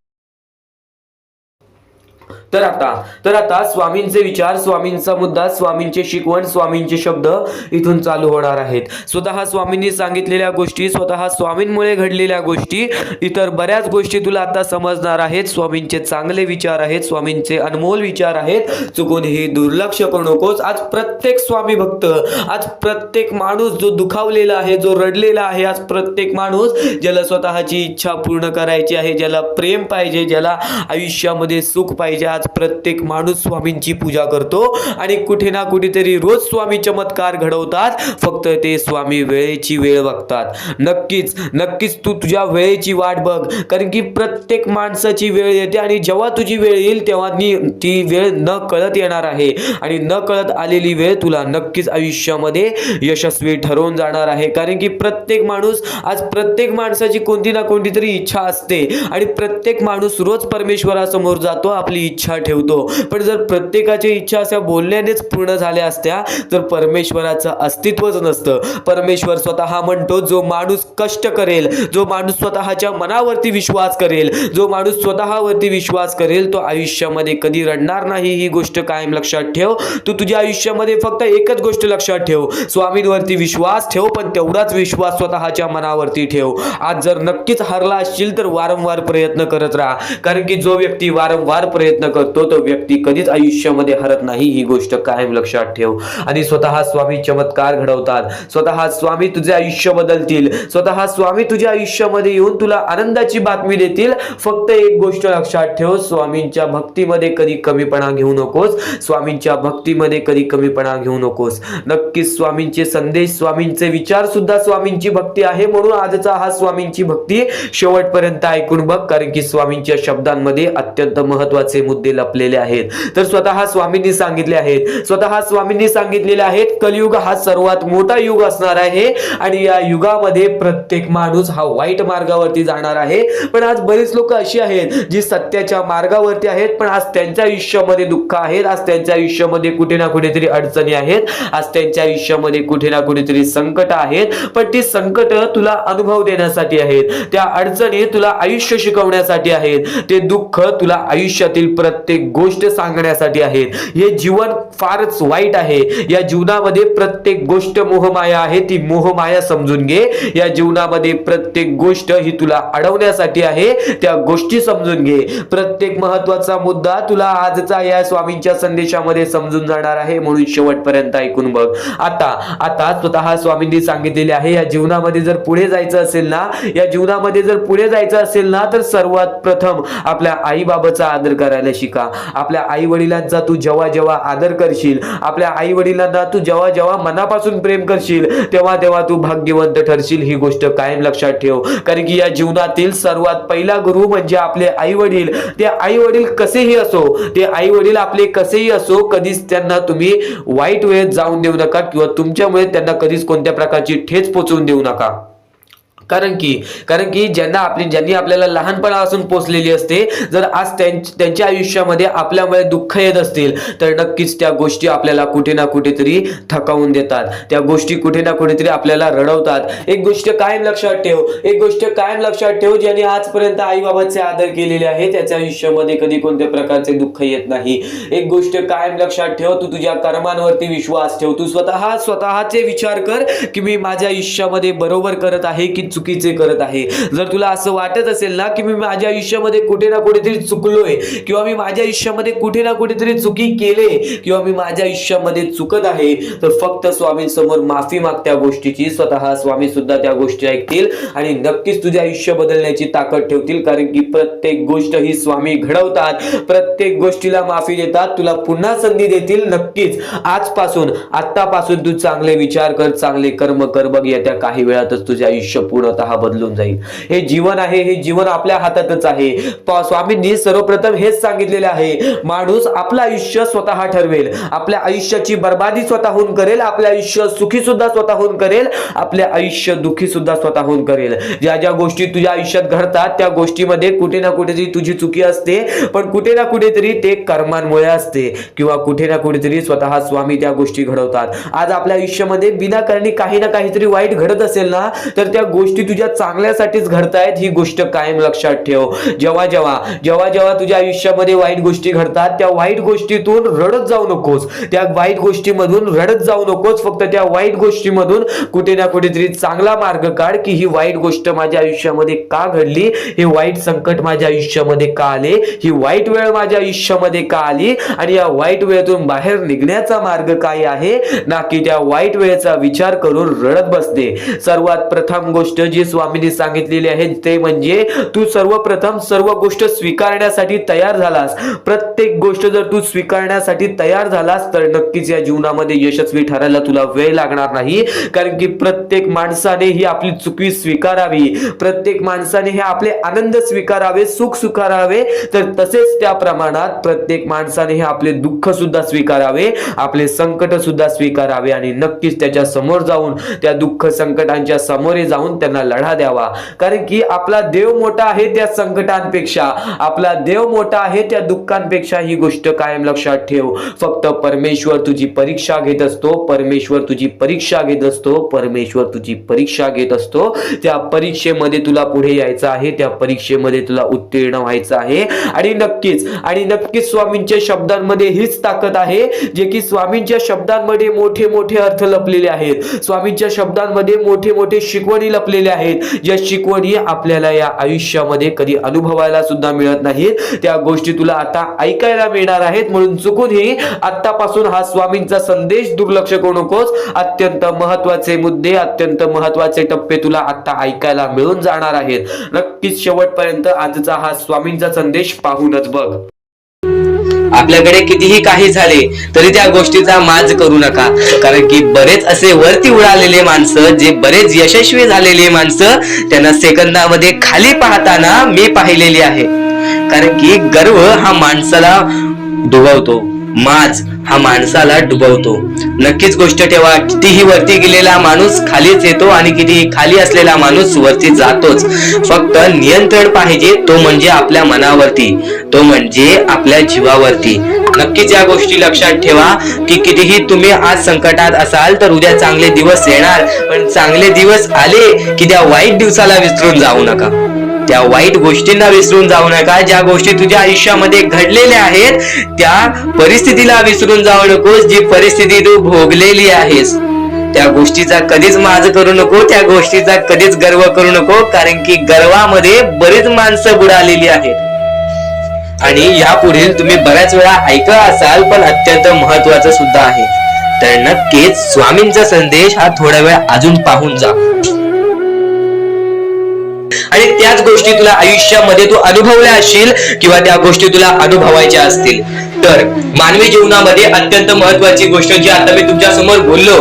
तर आता स्वामींचे विचार, स्वामींचा मुद्दा, स्वामींचे शिकवण, स्वामींचे शब्द इथून चालू होणार आहेत. स्वतः स्वामींनी सांगितलेल्या गोष्टी, स्वतः स्वामींमुळे घडलेल्या गोष्टी, इतर बऱ्याच गोष्टी तुला आता समजणार आहेत. स्वामींचे चांगले विचार आहेत, स्वामींचे अनमोल विचार आहेत. चुकून हे दुर्लक्ष करू नकोस. आज प्रत्येक स्वामी भक्त, आज प्रत्येक माणूस जो दुखावलेला आहे, जो रडलेला आहे, आज प्रत्येक माणूस ज्याला स्वतःची इच्छा पूर्ण करायची आहे, ज्याला प्रेम पाहिजे, ज्याला आयुष्यामध्ये सुख पाहिजे, आज प्रत्येक माणूस स्वामींची पूजा करतो. आणि कुठे ना कुठेतरी रोज स्वामी चमत्कार घडवतात. फक्त ते स्वामी वेळेची वेळ बघतात. नक्कीच तू तुझ्या वेळेची वाट बघ, कारण की प्रत्येक माणसाची वेळ येते आणि जेव्हा तुझी वेळ येईल तेव्हा ती वेळ न कळत येणार आहे. आणि न कळत आलेली वेळ तुला नक्कीच आयुष्यामध्ये यशस्वी ठरवून जाणार आहे. कारण की प्रत्येक माणूस, आज प्रत्येक माणसाची कोणती ना कोणती तरी इच्छा असते आणि प्रत्येक माणूस रोज परमेश्वरासमोर जातो, आपली इच्छा ठेवतो. पण जर प्रत्येकाची इच्छा अशा बोलण्यानेच पूर्ण झाल्या असत्या तर परमेश्वराचं अस्तित्वच नसतं. परमेश्वर स्वतः म्हणतो, जो माणूस कष्ट करेल, जो माणूस स्वतःच्या मनावरती विश्वास करेल, जो माणूस स्वतःवरती विश्वास करेल तो आयुष्यामध्ये कधी रडणार नाही. ही गोष्ट कायम लक्षात ठेव. तू तुझ्या आयुष्यामध्ये फक्त एकच गोष्ट लक्षात ठेव, स्वामींवरती विश्वास ठेव, पण तेवढाच विश्वास स्वतःच्या मनावरती ठेव. आज जर नक्कीच हरला असशील तर वारंवार प्रयत्न करत राहा, कारण की जो व्यक्ती वारंवार प्रयत्न करतो तो व्यक्ती कधीच आयुष्यामध्ये हरत नाही, ही गोष्ट कायम लक्षात ठेव. आणि स्वतः स्वामी चमत्कार घडवतात, स्वतः स्वामी तुझे आयुष्य बदलतील, स्वतः स्वामी तुझ्या आयुष्यामध्ये येऊन तुला आनंदाची बातमी देतील. फक्त एक गोष्ट लक्षात ठेव, स्वामींच्या भक्तीमध्ये कधी कमीपणा घेऊ नकोस, स्वामींच्या भक्तीमध्ये कधी कमीपणा घेऊ नकोस. नक्कीच स्वामींचे संदेश, स्वामींचे विचार सुद्धा स्वामींची भक्ती आहे. म्हणून आजचा हा स्वामींची भक्ती शेवटपर्यंत ऐकून बघ, कारण की स्वामींच्या शब्दांमध्ये अत्यंत महत्वाचे मुद्दे लपलेले आहेत. तर स्वतः स्वामींनी सांगितले आहेत, स्वतः स्वामींनी सांगितलेले आहेत, कलियुग हा सर्वात मोठा युग असणार आहे आणि या युगामध्ये प्रत्येक माणूस हा वाईट मार्गावरती जाणार आहे. पण आज बरीच लोक अशी आहेत जी सत्याच्या मार्गावरती आहेत, पण आज त्यांच्या आयुष्यामध्ये दुःख आहेत, आज त्यांच्या आयुष्यामध्ये कुठे ना कुठेतरी अडचणी आहेत, आज त्यांच्या आयुष्यामध्ये कुठे ना कुठेतरी संकट आहेत. पण ती संकट तुला अनुभव देण्यासाठी आहेत, त्या अडचणी तुला आयुष्य शिकवण्यासाठी आहेत, ते दुःख तुला आयुष्यातील प्रत्येक गोष्ट सांगण्यासाठी आहेत. हे जीवन फारच वाईट आहे, या जीवनामध्ये प्रत्येक गोष्ट मोहमाया आहे, ती मोहमाया समजून घे. या जीवनामध्ये प्रत्येक गोष्ट ही तुला अडवण्यासाठी आहे, त्या गोष्टी समजून घे. प्रत्येक महत्वाचा मुद्दा तुला आजचा या स्वामींच्या संदेशामध्ये समजून जाणार आहे, म्हणून शेवटपर्यंत ऐकून बघ. आता स्वतः स्वामींनी सांगितलेले आहे, या जीवनामध्ये जर पुढे जायचं असेल ना, या जीवनामध्ये जर पुढे जायचं असेल ना, तर सर्वात प्रथम आपल्या आई बाबाचा आदर करायला शिका. आपल्या आई वडिलांचा तू जेव्हा जेव्हा आदर करशील, आपल्या आई वडिलांना तू जेव्हा जेव्हा मनापासून प्रेम करशील, तेव्हा तेव्हा तू भाग्यवंत ठरशील, ही गोष्ट कायम लक्षात ठेव. कारण की या जीवनातील सर्वात पहिला गुरु म्हणजे आपले आई वडील. ते आई वडील कसेही असो, ते आई वडील आपले कसेही असो, कधीच त्यांना तुम्ही वाईट वेळेत जाऊन देऊ नका किंवा तुमच्यामुळे त्यांना कधीच कोणत्या प्रकारची ठेच पोचवून देऊ नका. कारण की ज्यांनी आपल्याला लहानपणापासून पोचलेली असते, जर आज त्यांच्या आयुष्यामध्ये आपल्यामुळे दुःख येत असतील, तर नक्कीच त्या गोष्टी आपल्याला कुठे ना कुठेतरी थकावून देतात, त्या गोष्टी कुठे ना कुठेतरी आपल्याला रडवतात. एक गोष्ट कायम लक्षात ठेव, ज्यांनी आजपर्यंत आई बाबाचे आदर केलेले आहे, त्याच्या आयुष्यामध्ये कधी कोणत्या प्रकारचे दुःख येत नाही. एक गोष्ट कायम लक्षात ठेव, तू तुझ्या कर्मांवरती विश्वास ठेव. तू स्वतःचे विचार कर की मी माझ्या आयुष्यामध्ये बरोबर करत आहे की चुकीचे करत आहे. जर तुला असं वाटत असेल ना की मी माझ्या आयुष्यामध्ये कुठे ना कुठेतरी चुकलोय, किंवा मी माझ्या आयुष्यामध्ये कुठे ना कुठेतरी चुकी केले, किंवा मी माझ्या आयुष्यामध्ये चुकत आहे, तर फक्त स्वामींसमोर माफी माग त्या गोष्टीची. स्वतः स्वामी सुद्धा त्या गोष्टी ऐकतील आणि नक्कीच तुझे आयुष्य बदलण्याची ताकद ठेवतील. कारण की प्रत्येक गोष्ट ही स्वामी घडवतात, प्रत्येक गोष्टीला माफी देतात, तुला पुन्हा संधी देतील. नक्कीच आतापासून तू चांगले विचार कर, चांगले कर्म कर बघ, येत्या काही वेळातच तुझे आयुष्य पूर्णतः बदलून जाईल. हे जीवन आहे, हे जीवन आपल्या हातातच आहे. स्वामींनी सर्वप्रथम हेच सांगितलेले आहे, माणूस आपलं आयुष्य स्वतः ठरवेल, आपल्या आयुष्याची बर्बादी स्वतःहून करेल, आपल्या आयुष्य सुखी सुद्धा स्वतःहून करेल, आपले आयुष्य दुखी सुद्धा स्वतःहून करेल. ज्या ज्या गोष्टी तुझ्या आयुष्यात घडतात त्या गोष्टीमध्ये कुठे ना कुठेतरी तुझी चुकी असते, पण कुठे ना कुठेतरी ते कर्मांमुळे असते, किंवा कुठे ना कुठेतरी स्वतः स्वामी त्या गोष्टी घडवतात. आज आपल्या आयुष्यामध्ये विनाकारणी काही ना काहीतरी वाईट घडत असेल ना, तर त्या गोष्टी तुझ्या चांगल्यासाठीच घडतायत, ही गोष्ट कायम लक्षात ठेव. जेव्हा तुझ्या आयुष्यामध्ये वाईट गोष्टी घडतात, त्या वाईट गोष्टीतून रडत जाऊ नकोस, त्या वाईट गोष्टीमधून रडत जाऊ नकोस. फक्त त्या वाईट गोष्टीमधून कुठे ना कुठेतरी चांगला मार्ग काढ, की ही वाईट गोष्ट माझ्या आयुष्यामध्ये का घडली, हे वाईट संकट माझ्या आयुष्यामध्ये का आले, ही वाईट वेळ माझ्या आयुष्यामध्ये का आली, आणि या वाईट वेळेतून बाहेर निघण्याचा मार्ग काय आहे, ना की त्या वाईट वेळेचा विचार करून रडत बसते. सर्वात प्रथम गोष्ट जी स्वामींनी सांगितलेली आहे ते म्हणजे तू सर्वप्रथम सर्व गोष्ट स्वीकारण्यासाठी तयार झालास. प्रत्येक गोष्ट जर तू स्वीकारण्यासाठी तयार झालास, तर नक्कीच या जीवनामध्ये यशस्वी ठरायला तुला वेळ लागणार नाही. कारण की प्रत्येक माणसाने ही आपली चुकी स्वीकारावी, प्रत्येक माणसाने हे आपले आनंद स्वीकारावे, सुख स्वीकारावे, तर तसेच त्या प्रमाणात प्रत्येक माणसाने हे आपले दुःख सुद्धा स्वीकारावे, आपले संकट सुद्धा स्वीकारावे, आणि नक्कीच त्याच्या समोर जाऊन, त्या दुःख संकटांच्या समोरे जाऊन त्यांना लढा द्यावा. कारण की आपला देव मोठा आहे त्या संकटांपेक्षा, आपला देव मोठा आहे त्या दुःखांपेक्षा, ही गोष्ट कायम लक्षात ठेव. फक्त परमेश्वर तुझी परीक्षा घेत असतो, परमेश्वर तुझी परीक्षा घेत असतो, परमेश्वर तुझी परीक्षा घेत असतो. त्या परीक्षेमध्ये तुला पुढे यायचं आहे, त्या परीक्षेमध्ये तुला उत्तीर्ण व्हायचं आहे. आणि नक्कीच स्वामींच्या शब्दांमध्ये हीच ताकद आहे, जे की स्वामींच्या शब्दांमध्ये मोठे मोठे अर्थ लपलेले आहेत, स्वामींच्या शब्दांमध्ये मोठे मोठे शिकवणी लपलेले शिकवलेल्या आहेत, ज्या शिकवणी आपल्याला या आयुष्यामध्ये कधी अनुभवायला सुद्धा मिळत नाहीत, त्या गोष्टी तुला आता ऐकायला मिळणार आहेत. म्हणून चुकूनही आतापासून हा स्वामींचा संदेश दुर्लक्ष करू नकोस. अत्यंत महत्वाचे मुद्दे, अत्यंत महत्वाचे टप्पे तुला आता ऐकायला मिळून जाणार आहेत. नक्कीच शेवटपर्यंत आजचा हा स्वामींचा संदेश पाहूनच बघ. आपल्याकडे कितीही काही झाले तरी त्या गोष्टीचा माज करू नका, कारण की बरेच असे वरती उडालेले माणसं, जे बरेच यशस्वी झालेले माणसं, त्यांना सेकंदामध्ये खाली पाहताना मी पाहिलेली आहे. कारण की गर्व हा माणसाला डुबवतो, माज हा माणसाला डुबवतो. नक्कीच गोष्ट ठेवा, कितीही वरती गेलेला माणूस खालीच येतो आणि कितीही खाली असलेला माणूस वरती जातोच. फक्त नियंत्रण पाहिजे, तो म्हणजे आपल्या मनावरती, तो म्हणजे आपल्या जीवावरती. नक्कीच या गोष्टी लक्षात ठेवा की कितीही तुम्ही आज संकटात असाल तर उद्या चांगले दिवस येणार, पण चांगले दिवस आले की त्या वाईट दिवसाला विसरून जाऊ नका, त्या वाईट गोष्टींना विसरून जाऊ नका. ज्या गोष्टी तुझ्या आयुष्यामध्ये घडलेल्या आहेत त्या परिस्थितीला विसरून जाऊ नकोस. जी परिस्थिती तू भोगलेली आहेस त्या गोष्टीचा कधीच माज करू नको, त्या गोष्टीचा कधीच गर्व करू नको, कारण की गर्वामध्ये बरीच माणसं बुडालेली आहेत. आणि यापुढील तुम्ही बऱ्याच वेळा ऐकलं असाल, पण अत्यंत महत्वाचं सुद्धा आहे. तर नक्कीच स्वामींचा संदेश हा थोडा वेळ अजून पाहून जा, आणि त्याच गोष्टी तुला आयुष्यामध्ये तू अनुभवल्या असशील किंवा त्या गोष्टी तुला अनुभवायच्या असतील. तर मानवी जीवनामध्ये अत्यंत महत्वाची गोष्ट जी आता मी तुमच्या समोर बोललो,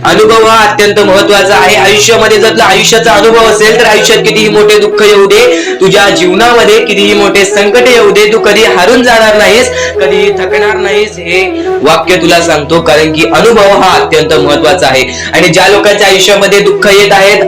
अनुभव हा अत्यंत महत्वाचा आहे. आयुष्यामध्ये जर तुला आयुष्याचा अनुभव असेल तर आयुष्यात कितीही मोठे दुःख येऊ दे, तुझ्या जीवनामध्ये कितीही मोठे संकट येऊ दे, तू कधी हारून जाणार नाहीस, कधीही थकणार नाहीस, हे वाक्य तुला सांगतो. कारण की अनुभव हा अत्यंत महत्वाचा आहे. आणि ज्या लोकांच्या आयुष्यामध्ये दुःख येत आहेत,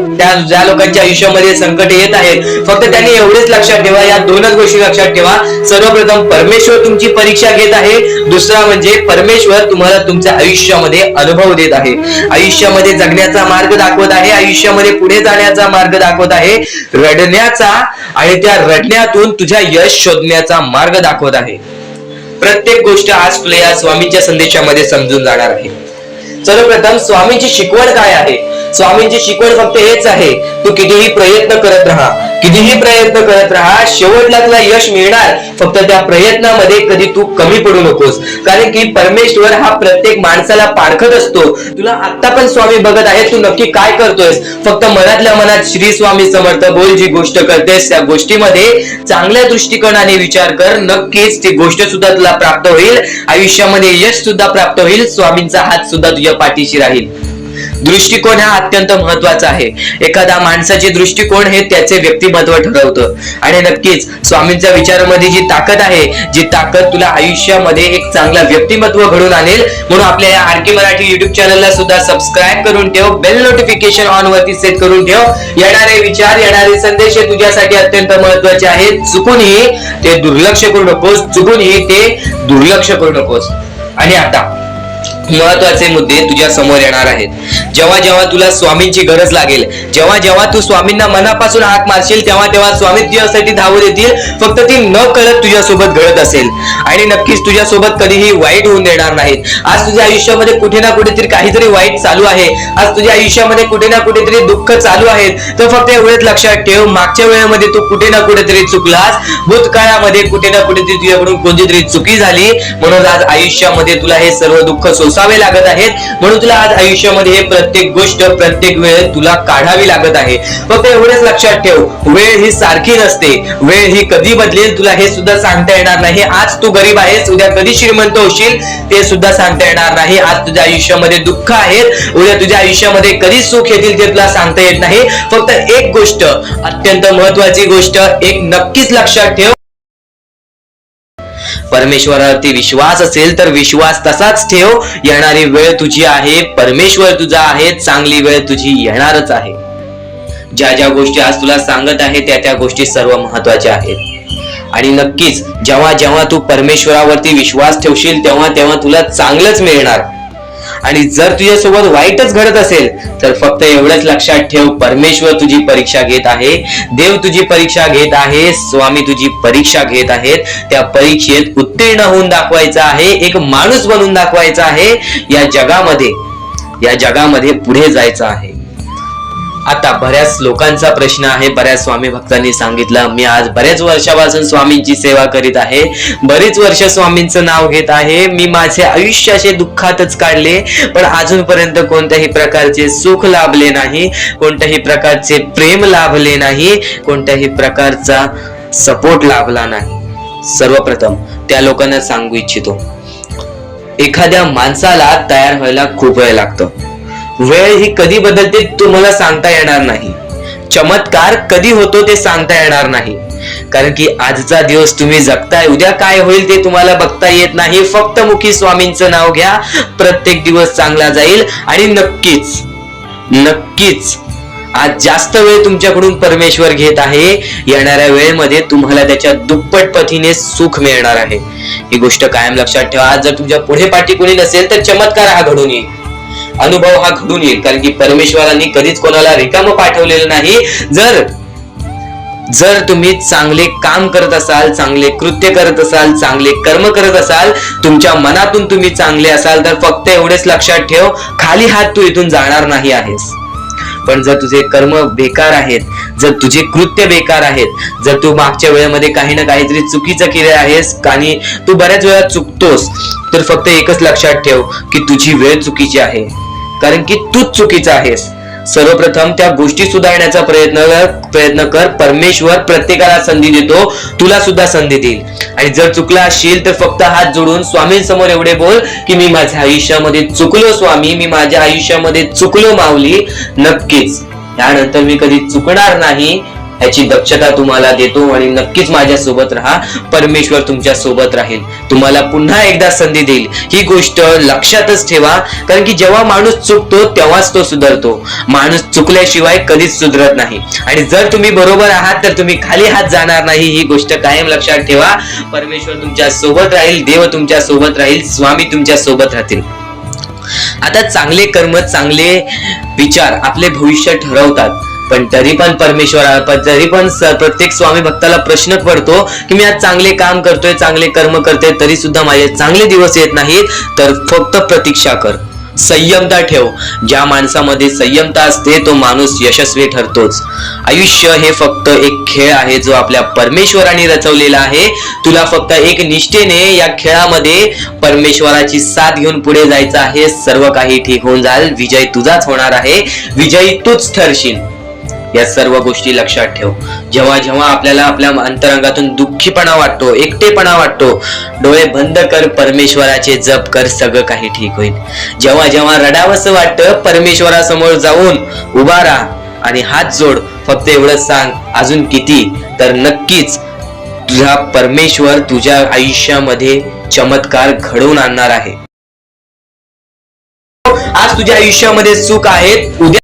ज्या लोकांच्या आयुष्यामध्ये संकट येत आहेत, फक्त त्यांनी एवढेच लक्षात ठेवा, या दोनच गोष्टी लक्षात ठेवा. सर्वप्रथम परमेश्वर तुमची परीक्षा घेत आहे, दुसरा म्हणजे परमेश्वर तुम्हाला तुमच्या आयुष्यामध्ये अनुभव देत आहे, आयुष्यामध्ये जगण्याचा मार्ग दाखवत आहे, आयुष्यामध्ये पुढे जाण्याचा मार्ग दाखवत आहे, रडण्याचा आणि त्या रडण्यातून तुझ्या यश शोधण्याचा मार्ग दाखवत आहे. प्रत्येक गोष्ट आज तुला या स्वामींच्या संदेशामध्ये समजून जाणार आहे. सर्वप्रथम स्वामींची शिकवण काय आहे? स्वामींची शिकवण फक्त हेच आहे, तू कितीही प्रयत्न करत राहा, कितीही प्रयत्न करत राहा, शेवटला तुला यश मिळणार. फक्त त्या प्रयत्नामध्ये कधी तू कमी पडू नकोस, कारण की परमेश्वर हा प्रत्येक माणसाला पारखत असतो. तुला आता पण स्वामी बघत आहे, तू नक्की काय करतोयस. फक्त मनातल्या मनात श्री स्वामी समर्थ बोल, जी गोष्ट करतेस त्या गोष्टीमध्ये चांगल्या दृष्टिकोनाने विचार कर, नक्कीच ती गोष्ट सुद्धा तुला प्राप्त होईल, आयुष्यामध्ये यश सुद्धा प्राप्त होईल, स्वामींचा हात सुद्धा तुझ्या पाठीशी राहील. दृष्टिकोन हा अत्यंत महत्वाचा आहे. एखादा माणसाचे दृष्टिकोन हे त्याचे व्यक्तिमत्व ठरवतं. आणि नक्कीच स्वामींच्या विचारामध्ये जी ताकद आहे, जी ताकद तुला आयुष्यामध्ये एक चांगला व्यक्तिमत्व घडून आणेल. म्हणून आपल्या या आरके मराठी युट्यूब चॅनलला सुद्धा सबस्क्राईब करून ठेव, बेल नोटिफिकेशन ऑन वरती सेट करून ठेव. येणारे विचार, येणारे संदेश हे तुझ्यासाठी अत्यंत महत्वाचे आहेत. चुकूनही ते दुर्लक्ष करू नकोस, चुकूनही ते दुर्लक्ष करू नकोस. आणि आता महत्वाचे मुद्दे तुझ्या समोर येणार आहेत. जेव्हा जेव्हा तुला स्वामींची गरज लागेल, जेव्हा जेव्हा तू स्वामींना मनापासून हाक मारशील, तेव्हा तेव्हा स्वामी तुझ्यासाठी धावून येतील. फक्त ती न कळत तुझ्यासोबत घडत असेल, आणि नक्कीच तुझ्यासोबत कधीही वाईट होऊन देणार नाहीत. आज तुझ्या आयुष्यामध्ये कुठे ना कुठेतरी काहीतरी वाईट चालू आहे, आज तुझ्या आयुष्यामध्ये कुठे ना कुठेतरी दुःख चालू आहेत, तर फक्त एवढेच लक्षात ठेव, मागच्या वेळेमध्ये तू कुठे ना कुठेतरी चुकलास, भूतकाळामध्ये कुठे ना कुठेतरी तुझ्याकडून कोणतीतरी चुकी झाली, म्हणून आज आयुष्यामध्ये तुला हे सर्व दुःख सोसावे लागत आहेत. म्हणून तुला आज आयुष्यामध्ये हे प्रत्येक गोष्ट, प्रत्येक वेळ तुला काढावी लागत आहे. फक्त एवढेच लक्षात ठेव, वेळ ही सारखी नसते, वेळ ही कधी बदलेल तुला हे सुद्धा सांगता येणार नाही. आज तू गरीब आहेस, उद्या कधी श्रीमंत होशील ते सुद्धा सांगता येणार नाही. आज तुझ्या आयुष्यामध्ये दुःख आहेत, उद्या तुझ्या आयुष्यामध्ये कधी सुख येतील ते तुला सांगता येत नाही. फक्त एक गोष्ट, अत्यंत महत्वाची गोष्ट एक नक्कीच लक्षात ठेव, परमेश्वरावरती विश्वास असेल तर विश्वास तसाच ठेव. येणारी वेळ तुझी आहे, परमेश्वर तुझा आहे, चांगली वेळ तुझी येणारच आहे. ज्या ज्या गोष्टी आज तुला सांगत आहे त्या गोष्टी सर्व महत्वाच्या आहेत. आणि नक्कीच जेव्हा जेव्हा तू परमेश्वरावरती विश्वास ठेवशील तेव्हा तेव्हा तुला चांगलंच मिळणार. आणि जर तुझ्यासोबत वाईटच घडत असेल तर फक्त एवढंच लक्षात ठेव, परमेश्वर तुझी परीक्षा घेत आहे, देव तुझी परीक्षा घेत आहे, स्वामी तुझी परीक्षा घेत आहेत. त्या परीक्षेत उत्तीर्ण होऊन दाखवायचं आहे, एक माणूस बनून दाखवायचा आहे, या जगामध्ये पुढे जायचं आहे. आता बऱ्याच लोकांचा प्रश्न आहे, बऱ्याच स्वामी भक्तांनी सांगितलं मी आज बऱ्याच वर्षापासून स्वामींची सेवा करीत आहे, बरीच वर्ष स्वामींचं नाव घेत आहे, मी माझे आयुष्य असे दुःखातच काढले पण अजूनपर्यंत कोणत्याही प्रकारचे सुख लाभले नाही, कोणत्याही प्रकारचे प्रेम लाभले नाही, कोणत्याही प्रकारचा सपोर्ट लाभला नाही। सर्वप्रथम त्या लोकांना सांगू इच्छितो, एखाद्या माणसाला तयार व्हायला खूप वेळ लागतो, वेळ ही कधी बदलते तुम्हाला सांगता येणार नाही, चमत्कार कधी होतो ते सांगता येणार नाही, कारण की आजचा दिवस तुम्ही जगताय, उद्या काय होईल ते तुम्हाला बघता येत नाही। फक्त मुखी स्वामींचं नाव घ्या, प्रत्येक दिवस चांगला जाईल आणि नक्कीच नक्कीच आज जास्त वेळ तुमच्याकडून परमेश्वर घेत आहे, येणाऱ्या वेळेमध्ये तुम्हाला त्याच्या दुप्पट पटीने सुख मिळणार आहे। ही गोष्ट कायम लक्षात ठेवा। आज जर तुमच्या पुढे पाठी कोणी नसेल तर चमत्कार हा घडून येईल, अनुभव हा घडून येईल, कारण की परमेश्वरांनी कधीच कोणाला रिकामं पाठवलेलं नाही। जर तुम्ही चांगले काम करत असाल, चांगले कृत्य करत असाल, चांगले कर्म करत असाल, तुमच्या मनातून तुम्ही चांगले असाल तर फक्त एवढेच लक्षात ठेव, खाली हात तू इथून जाणार नाही आहेस। पण जर तुझे कर्म बेकार आहेत, जर तुझे कृत्य बेकार आहेत, जर तू मागच्या वेळेमध्ये काही ना काहीतरी चुकीचं केले आहेस आणि तू बऱ्याच वेळा चुकतोस, तर फक्त एकच लक्षात ठेव की तुझी वेळ चुकीची आहे, कारण की तूच चुकीचा आहेस। सर्वप्रथम त्या गोष्टी सुधारण्याचा प्रयत्न कर। परमेश्वर प्रत्येकाला संधी देतो, तुला सुद्धा संधी देईल। आणि जर चुकला असशील तर फक्त हात जोडून स्वामींसमोर एवढे बोल की मी माझ्या आयुष्यामध्ये चुकलो स्वामी, मी माझ्या आयुष्यामध्ये चुकलो माऊली, नक्कीच त्यानंतर मी कधी चुकणार नाही याची दक्षता तुम्हाला देतो आणि नक्कीच माझ्या सोबत राहा, परमेश्वर तुमच्या सोबत राहील, तुम्हाला पुन्हा एकदा संधी देईल। ही गोष्ट लक्षातच ठेवा, कारण की जेव्हा माणूस चुकतो तेव्हाच तो सुधारतो, माणूस चुकल्याशिवाय कधीच सुधरत नाही। आणि जर तुम्ही बरोबर आहात तर तुम्ही खाली हात जाणार नाही, ही गोष्ट कायम लक्षात ठेवा। परमेश्वर तुमच्या सोबत राहील, देव तुमच्या सोबत राहील, स्वामी तुमच्या सोबत राहतील। आता चांगले कर्म, चांगले विचार आपले भविष्य ठरवतात, पण तरी पण प्रत्येक स्वामी भक्ताला प्रश्न पडतो की मी आज चांगले काम करतोय, चांगले कर्म करतोय, तरी सुद्धा माझे चांगले दिवस येत नाहीत, तर फक्त प्रतीक्षा कर, संयमता ठेव। ज्या माणसामध्ये संयमता असते तो माणूस यशस्वी ठरतोच। आयुष्य हे फक्त एक खेळ आहे जो आपल्या परमेश्वराने रचवलेला आहे, तुला फक्त एक निष्ठेने या खेळामध्ये परमेश्वराची साथ घेऊन पुढे जायचं आहे, सर्व काही ठीक होऊन जाईल, विजय तुझाच होणार आहे, विजयी तूच ठरशील। या सर्व गोष्टी लक्षात ठेव। जेव्हा जेव्हा आपल्याला आपल्या अंतरंगातून दुःखीपणा वाटतो, एकटेपणा वाटतो, डोळे बंद कर, परमेश्वराचे जप कर, सगळं काही ठीक होईल। जेव्हा जेव्हा रडावंसं वाटतं, परमेश्वरासमोर जाऊन उभा राहा आणि हात जोड, फक्त एवढंच सांग अजून किती, तर नक्कीच तुझा परमेश्वर तुझ्या आयुष्यामध्ये चमत्कार घडवून आणणार आहे। आज तुझ्या आयुष्यामध्ये सुख आहेत, उद्या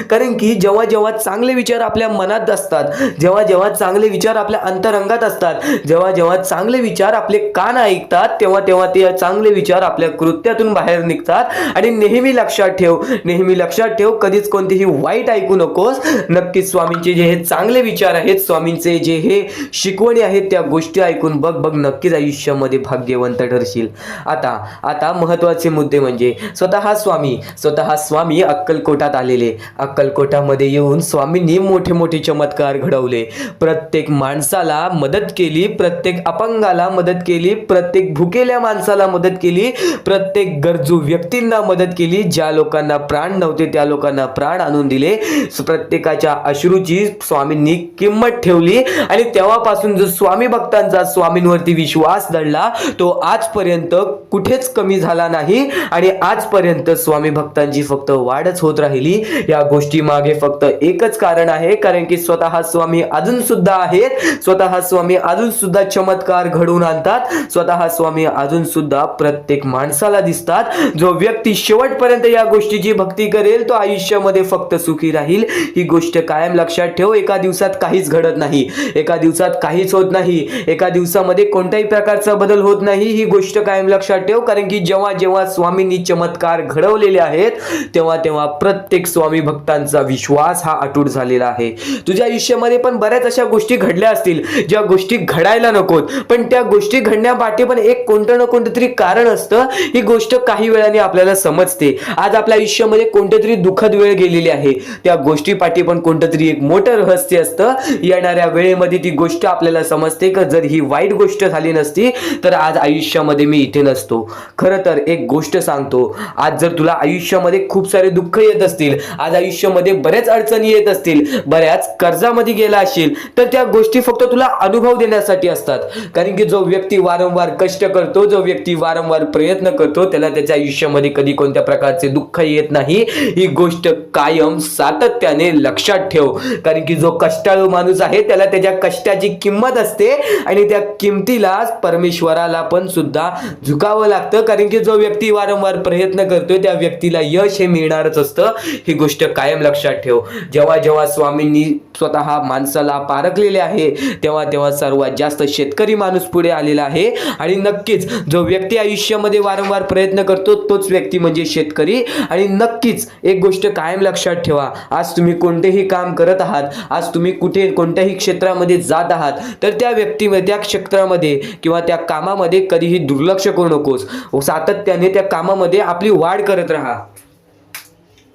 कारण की जेव्हा जेव्हा चांगले विचार आपल्या मनात असतात, जेव्हा जेव्हा चांगले विचार आपल्या अंतरंगात असतात, जेव्हा जेव्हा चांगले विचार आपले कान ऐकतात, तेव्हा तेव्हा ते चांगले विचार आपल्या कृत्यातून बाहेर निघतात। आणि नेहमी लक्षात ठेव, नेहमी लक्षात ठेव, कधीच कोणतेही वाईट ऐकू नकोस। नक्कीच स्वामींचे जे हे चांगले विचार आहेत, स्वामींचे जे हे शिकवणी आहेत, त्या गोष्टी ऐकून बघ, नक्कीच आयुष्यामध्ये भाग्यवंत ठरशील। आता महत्वाचे मुद्दे म्हणजे स्वतः स्वामी अक्कलकोटात आलेले, अक्कलकोटामध्ये येऊन स्वामींनी मोठे मोठे चमत्कार घडवले, प्रत्येक माणसाला मदत केली, प्रत्येक अपंगाला मदत केली, प्रत्येक भुकेल्या माणसाला मदत केली, प्रत्येक गरजू व्यक्तींना मदत केली, ज्या लोकांना प्राण नव्हते त्या लोकांना प्राण आणून दिले, प्रत्येकाच्या अश्रूची स्वामींनी किंमत ठेवली। आणि तेव्हापासून जो स्वामी भक्तांचा स्वामींवरती विश्वास दडला तो आजपर्यंत कुठेच कमी झाला नाही आणि आजपर्यंत स्वामी भक्तांची फक्त वाढच होत राहिली। या गोष्टी मागे फक्त एकच कारण आहे, कारण की स्वतः स्वामी अजून सुद्धा आहेत, स्वतः स्वामी अजून सुद्धा चमत्कार घडवून आणतात, स्वतः स्वामी अजून सुद्धा प्रत्येक माणसाला दिसतात। जो व्यक्ती शेवटपर्यंत या गोष्टीची भक्ती करेल तो आयुष्यामध्ये फक्त सुखी राहील। ही गोष्ट कायम लक्षात ठेव, एका दिवसात काहीच घडत नाही, एका दिवसात काहीच होत नाही, एका दिवसामध्ये कोणत्याही प्रकारचा बदल होत नाही, ही गोष्ट कायम लक्षात ठेव। कारण की जेव्हा जेव्हा स्वामींनी चमत्कार घडवलेले आहेत तेव्हा तेव्हा प्रत्येक स्वामी भक्तांना स्वामींचा विश्वास हा अटूट झालेला आहे. तुझ्या आयुष्यामध्ये पण बऱ्याच अशा गोष्टी घडल्या असतील ज्या गोष्टी घडायला नकोत, पण त्या गोष्टी घडण्यापाठी पण एक कोणतं ना कोणतं तरी कारण असतं. ही गोष्ट काही वेळाने आपल्याला समजते. आज आपल्या आयुष्यामध्ये कोणतं तरी दुःखद वेळ गेलेली आहे, त्या गोष्टीपाठी पण कोणतं तरी एक मोठं रहस्य असतं. येणाऱ्या वेळेमध्ये ती गोष्ट आपल्याला समजते की जर ही वाईट गोष्ट झाली नसती तर आज आयुष्यामध्ये मी इथे नसतो. खरं तर एक गोष्ट सांगतो, आज जर तुला आयुष्यामध्ये खूप सारे दुःख येत असतील, आज आयुष्यामध्ये बऱ्याच अडचणी येत असतील, बऱ्याच कर्जामध्ये गेला असेल, तर त्या गोष्टी फक्त तुला अनुभव देण्यासाठी असतात. कारण की जो व्यक्ती वारंवार कष्ट करतो, जो व्यक्ती वारंवार प्रयत्न करतो, त्याला त्याच्या आयुष्यामध्ये कधी कोणत्या प्रकारचे दुःख येत नाही. ही गोष्ट कायम सातत्याने लक्षात ठेव. कारण की जो कष्टाळू माणूस आहे त्याला त्याच्या कष्टाची किंमत असते आणि त्या किमतीला परमेश्वराला पण सुद्धा झुकावं लागतं. कारण की जो व्यक्ती वारंवार प्रयत्न करतोय त्या व्यक्तीला यश हे मिळणारच असतं. ही गोष्ट कायम लक्षात ठेव. जेव्हा जेव्हा स्वामींनी स्वतः माणसाला पारखलेले आहे तेव्हा तेव्हा सर्वात जास्त शेतकरी माणूस पुढे आलेला आहे. आणि नक्कीच जो व्यक्ती आयुष्यामध्ये वारंवार प्रयत्न करतो तोच व्यक्ती म्हणजे शेतकरी. आणि नक्कीच एक गोष्ट कायम लक्षात ठेवा, आज तुम्ही कोणतेही काम करत आहात, आज तुम्ही कुठे कोणत्याही क्षेत्रामध्ये जात आहात, तर त्या व्यक्तीमध्ये त्या क्षेत्रामध्ये किंवा त्या कामामध्ये कधीही दुर्लक्ष करू नकोस. सातत्याने त्या कामामध्ये आपली वाढ करत राहा.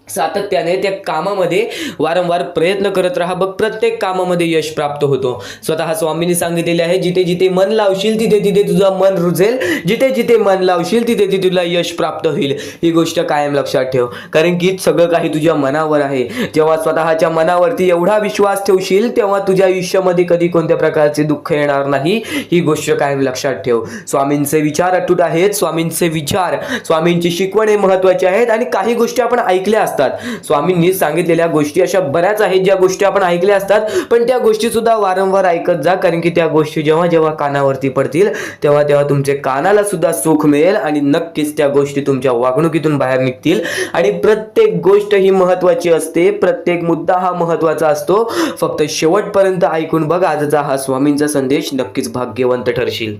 सातत्याने त्या कामामध्ये वारंवार प्रयत्न करत राहा. बघ, प्रत्येक कामामध्ये यश प्राप्त होतो. स्वतः स्वामींनी सांगितलेले आहे, जिथे जिथे मन लावशील तिथे तिथे तुझं मन रुजेल, जिथे जिथे मन लावशील तिथे तिथे तुला यश प्राप्त होईल. ही गोष्ट कायम लक्षात ठेव. कारण की सगळं काही तुझ्या मनावर आहे. जेव्हा स्वतःच्या मनावरती एवढा विश्वास ठेवशील तेव्हा तुझ्या आयुष्यामध्ये कधी कोणत्या प्रकारचे दुःख येणार नाही. ही गोष्ट कायम लक्षात ठेव. स्वामींचे विचार अटूट आहेत. स्वामींचे विचार, स्वामींची शिकवणे महत्त्वाची आहेत. आणि काही गोष्टी आपण ऐकल्या असतात. स्वामींनी सांगितलेल्या गोष्टी अशा बऱ्याच आहेत ज्या गोष्टी आपण ऐकल्या असतात, पण त्या गोष्टी सुद्धा वारंवार ऐकत जा. कारण की त्या गोष्टी जेव्हा जेव्हा कानावरती पडतील तेव्हा तेव्हा तुमच्या कानाला सुद्धा सुख मिळेल आणि नक्कीच त्या गोष्टी तुमच्या वागणुकीतून बाहेर निघतील. आणि प्रत्येक गोष्ट ही महत्त्वाची असते, प्रत्येक मुद्दा हा महत्त्वाचा असतो. फक्त शेवटपर्यंत ऐकून बघ आजचा हा स्वामींचा संदेश, नक्कीच भाग्यवंत ठरशील.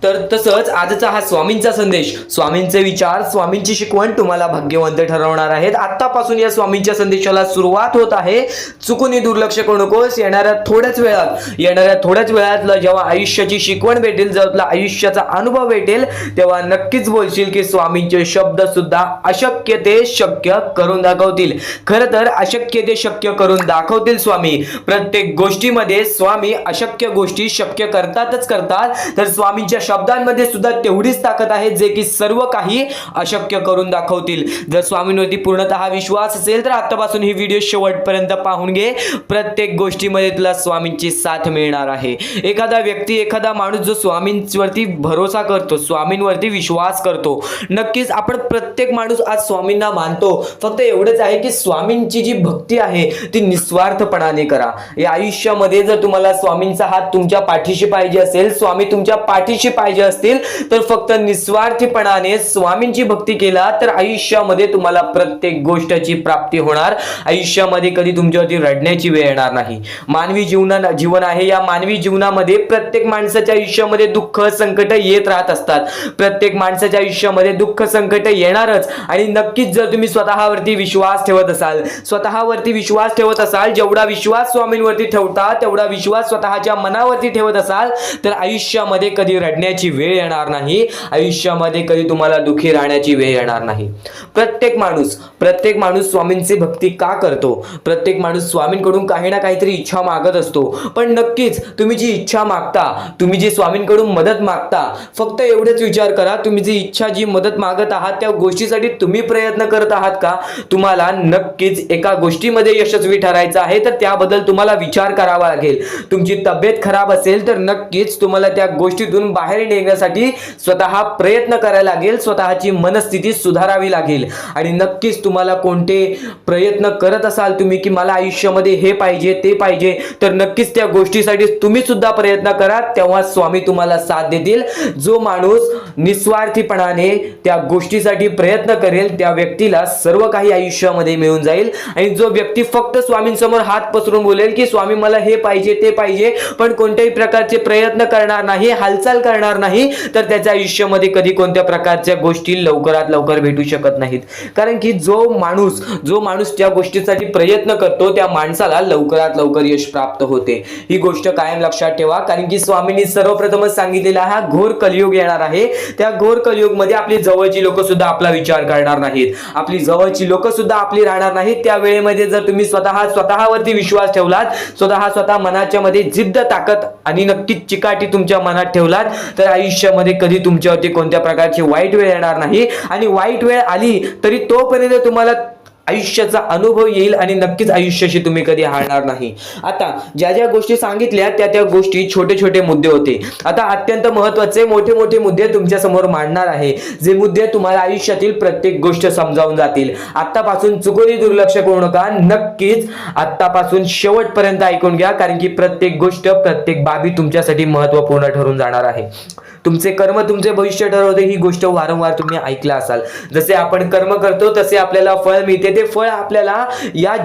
तर तसंच आजचा हा स्वामींचा संदेश, स्वामींचे विचार, स्वामींची शिकवण तुम्हाला भाग्यवंत ठरवणार आहेत. आतापासून या स्वामींच्या संदेशाला सुरुवात होत आहे. चुकूनही दुर्लक्ष करू नकोस. येणाऱ्या थोड्याच वेळात जेव्हा आयुष्याची शिकवण भेटेल, जेव्हा तुला आयुष्याचा अनुभव भेटेल, तेव्हा नक्कीच बोलशील की स्वामींचे शब्द सुद्धा अशक्य ते शक्य करून दाखवतील. खरं तर अशक्य ते शक्य करून दाखवतील स्वामी. प्रत्येक गोष्टीमध्ये स्वामी अशक्य गोष्टी शक्य करतातच करतात. तर स्वामींच्या शब्दांमध्ये सुद्धा तेवढीच ताकद आहे जे की सर्व काही अशक्य करून दाखवतील. जर स्वामींवरती पूर्णतः विश्वास असेल तर आतापासून ही व्हिडिओ शेवटपर्यंत पाहून घे. प्रत्येक गोष्टीमध्ये तुला स्वामींची साथ मिळणार आहे. एखादा व्यक्ती, एखादा माणूस जो स्वामींवरती भरोसा करतो, स्वामींवरती विश्वास करतो, नक्कीच आपण प्रत्येक माणूस आज स्वामींना मानतो. फक्त एवढंच आहे की स्वामींची जी भक्ती आहे ती निस्वार्थपणाने करा. या आयुष्यामध्ये जर तुम्हाला स्वामींचा हात तुमच्या पाठीशी पाहिजे असेल, स्वामी तुमच्या पाठीशी पाहिजे असतील, तर फक्त निस्वार्थीपणाने स्वामींची भक्ती केला तर आयुष्यामध्ये तुम्हाला प्रत्येक गोष्टीची प्राप्ती होणार. आयुष्यामध्ये कधी तुमच्यावरती रडण्याची वेळ येणार नाही. मानवी जीवन आहे. या मानवी जीवनामध्ये प्रत्येक माणसाच्या आयुष्यामध्ये दुःख, संकट येत राहत असतात. प्रत्येक माणसाच्या आयुष्यामध्ये दुःख, संकट येणारच. आणि नक्कीच जर तुम्ही स्वतःवरती विश्वास ठेवत असाल, जेवढा विश्वास स्वामींवरती ठेवता तेवढा विश्वास स्वतःच्या मनावरती ठेवत असाल, तर आयुष्यामध्ये कधी रडण्याची वेळ येणार नाही. आयुष्यामध्ये कधी तुम्हाला दुःखी राहण्याची वेळ येणार नाही. प्रत्येक माणूस स्वामींची भक्ती का करतो? प्रत्येक माणूस स्वामींकडून काही ना काहीतरी इच्छा मागत असतो. पण नक्कीच तुम्ही जी इच्छा मागता, तुम्ही जी स्वामींकडून मदत मागता, फक्त एवढेच विचार करा, तुम्ही जी इच्छा, जी मदत मागत आहात त्या गोष्टीसाठी तुम्ही प्रयत्न करत आहात का? तुम्हाला नक्कीच एका गोष्टीमध्ये यशस्वी ठरायचं आहे, तर त्याबद्दल तुम्हाला विचार करावा लागेल. तुमची तब्येत खराब असेल तर नक्कीच तुम्हाला त्या गोष्टीतून बाहेर निघण्यासाठी स्वतः प्रयत्न करायला लागेल, स्वतःची मनस्थिती सुधारावी लागेल. आणि नक्कीच तुम्हाला कोणते प्रयत्न करत असाल तुम्ही की मला आयुष्यामध्ये हे पाहिजे, ते पाहिजे, तर नक्कीच त्या गोष्टीसाठी तुम्ही सुद्धा प्रयत्न करा. तेव्हा स्वामी तुम्हाला साथ देतील. जो माणूस निस्वार्थीपणाने त्या गोष्टीसाठी प्रयत्न करेल त्या व्यक्तीला सर्व काही आयुष्यामध्ये मिळून जाईल. आणि जो व्यक्ती फक्त स्वामींसमोर हात पसरून बोलेल की स्वामी मला हे पाहिजे, ते पाहिजे, पण कोणत्याही प्रकारचे प्रयत्न करणार नाही, हालचाल करणार राहणार नाही तर त्याच्या आयुष्यामध्ये कधी कोणत्या प्रकारच्या गोष्टी लवकरात लवकर भेटू शकत नाहीत. कारण की जो माणूस त्या गोष्टीसाठी प्रयत्न करतो त्या माणसाला लवकरात लवकर यश प्राप्त होते. ही गोष्ट कायम लक्षात ठेवा. कारण की स्वामींनी सर्वप्रथमच सांगितलेला हा घोर कलियुग येणार आहे. त्या घोर कलियुग मध्ये आपली जवळची लोक सुद्धा आपला विचार करणार नाहीत, आपली जवळची लोक सुद्धा आपली राहणार नाहीत. त्या वेळेमध्ये जर तुम्ही स्वतःवरती विश्वास ठेवलात, स्वतः मनाच्या मध्ये जिद्द, ताकद आणि नक्कीच चिकाटी तुमच्या मनात ठेवलात तर आयुष्यामध्ये कधी तुमच्यावरती कोणत्या प्रकारची वाईट वेळ येणार नाही. आणि वाईट वेळ आली तरी तोपर्यंत तुम्हाला आयुष्याचा अनुभव येईल आणि नक्कीच आयुष्याशी तुम्ही कधी हारणार नाही. आता ज्या गोष्टी सांगितल्या त्या गोष्टी छोटे मुद्दे होते. आता अत्यंत महत्त्वाचे मोठे मुद्दे तुमच्या समोर मांडणार आहे, जे मुद्दे तुम्हाला आयुष्यातील प्रत्येक गोष्ट समजावून जातील. आतापासून चुकूनही दुर्लक्ष करू नका. नक्कीच आतापासून शेवटपर्यंत ऐकून घ्या. कारण की प्रत्येक गोष्ट, प्रत्येक बाबी तुमच्यासाठी महत्त्वपूर्ण ठरून जाणार आहे. तुमचे कर्म तुमचे भविष्य ठरवते. ही गोष्ट वारंवार तुम्ही ऐकला असाल. जसे आपण कर्म करतो तसे आपल्याला फळ मिळते. ते फळ आपल्याला या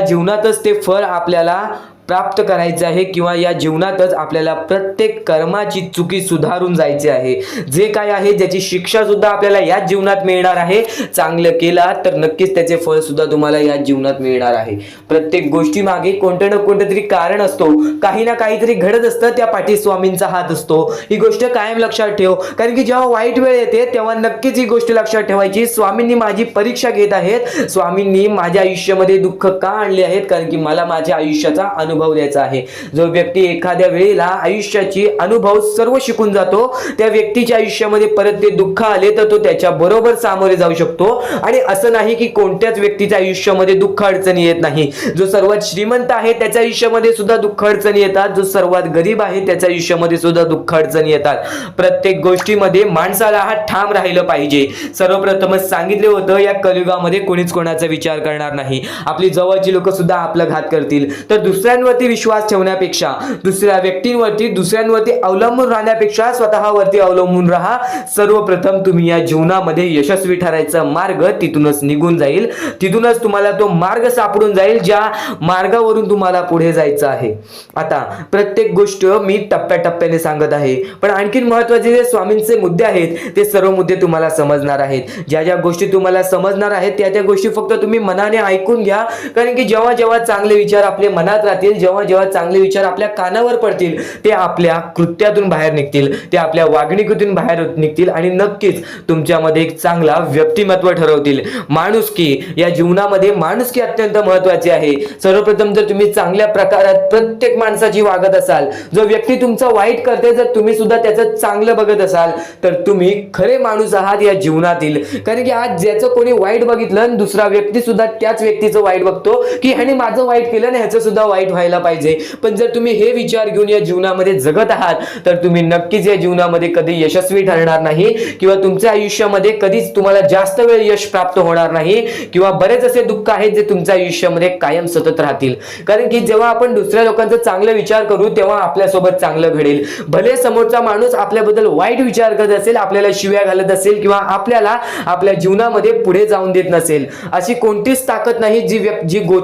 जीवनातच ते फळ आपल्याला प्राप्त करायचे आहे किंवा या जीवनातच आपल्याला प्रत्येक कर्माची चुकी सुधारून जायची आहे. जे काय आहे ज्याची शिक्षा सुद्धा आपल्याला या जीवनात मिळणार आहे. चांगलं केला तर नक्कीच त्याचे फळ सुद्धा तुम्हाला या जीवनात मिळणार आहे. प्रत्येक गोष्टी मागे कोणतं ना कोणतं तरी कारण असतो, काही ना काहीतरी घडत असतं, त्या पाठी स्वामींचा हात असतो. ही गोष्ट कायम लक्षात ठेव. कारण की जेव्हा वाईट वेळ येते तेव्हा नक्कीच ही गोष्ट लक्षात ठेवायची, स्वामींनी माझी परीक्षा घेत आहेत, स्वामींनी माझ्या आयुष्यामध्ये दुःख का आणले आहेत, कारण की मला माझ्या आयुष्याचा अनुभव द्यायचा आहे. जो व्यक्ती एखाद्या वेळेला आयुष्याची अनुभव सर्व शिकून जातो, त्या व्यक्तीच्या आयुष्यामध्ये परत ते दुःख आले तर तो त्याच्या बरोबर सामोरे जाऊ शकतो. आणि असं नाही की कोणत्याच व्यक्तीच्या आयुष्यामध्ये दुःख अडचणी येत नाही. जो सर्वात श्रीमंत आहे त्याच्या आयुष्यामध्ये सुद्धा दुःख अडचणी येतात, जो सर्वात गरीब आहे त्याच्या आयुष्यामध्ये सुद्धा दुःख अडचणी येतात. प्रत्येक गोष्टीमध्ये माणसाला हा ठाम राहिलं पाहिजे. सर्वप्रथमच सांगितले होतं, या कलियुगामध्ये कोणीच कोणाचा विचार करणार नाही. आपली जवळची लोक सुद्धा आपला घात करतील. तर दुसऱ्यांवरती विश्वास ठेवण्यापेक्षा, दुसऱ्यांवरती अवलंबून राहण्यापेक्षा स्वतःवरती अवलंबून राहा. सर्वप्रथम तुम्ही या जीवनामध्ये यशस्वी ठरायचा मार्ग तिथूनच निघून जाईल. तिथूनच तुम्हाला तो मार्ग सापडून जाईल ज्या मार्गावरून तुम्हाला पुढे जायचं आहे. आता प्रत्येक गोष्ट मी टप्प्याटप्प्याने सांगत आहे, पण आणखीन महत्त्वाचे जे स्वामींचे मुद्दे आहेत ते सर्व मुद्दे तुम्हाला समजणार आहेत. ज्या गोष्टी तुम्हाला समजणार आहेत त्या गोष्टी फक्त तुम्ही मनाने ऐकून घ्या. कारण की जेव्हा चांगले विचार आपल्या मनात राहतील, जेव्हा चांगले विचार आपल्या कानावर पडतील, ते आपल्या कृत्यातून बाहेर निघतील, ते आपल्या वागणुकीतून बाहेर निघतील आणि नक्कीच तुमच्यामध्ये एक चांगला व्यक्तिमत्व ठरवतील. माणुसकी, या जीवनामध्ये माणुसकी अत्यंत महत्त्वाची आहे. सर्वप्रथम जर तुम्ही चांगल्या प्रकारात प्रत्येक माणसाची वागत असाल, जो व्यक्ती तुमचा वाईट करते जर तुम्ही सुद्धा त्याचं चांगलं बघत असाल तर तुम्ही खरे माणूस आहात या जीवनातील. कारण की आज ज्याचं कोणी वाईट बघितलं दुसरा व्यक्ती सुद्धा त्याच व्यक्तीचं वाईट बघतो की ह्याने माझं वाईट केलं आणि ह्याचं सुद्धा वाईट व्हायला पाहिजे. पण जर तुम्ही हे विचार घेऊन या जीवनामध्ये जगत आहात तर तुम्ही नक्कीच या जीवनामध्ये कधी यशस्वी ठरणार नाही किंवा तुमच्या आयुष्यामध्ये कधीच तुम्हाला जास्त वेळ यश प्राप्त होणार नाही किंवा बरेच असे दुःख आहेत जे तुमच्या आयुष्यामध्ये कायम सतत राहतील. कारण की जेव्हा आपण दुसऱ्या लोकांचा चांगला विचार करू तेव्हा आपल्यासोबत चांगलं घडेल. भले समोरचा माणूस आपल्याबद्दल वाईट विचार करत असेल, आपल्याला शिव्या घालत असेल किंवा आपल्याला आपल्या जीवनामध्ये पुढे जाऊन देत नसेल, अशी कोणतीच ताकद नाही जी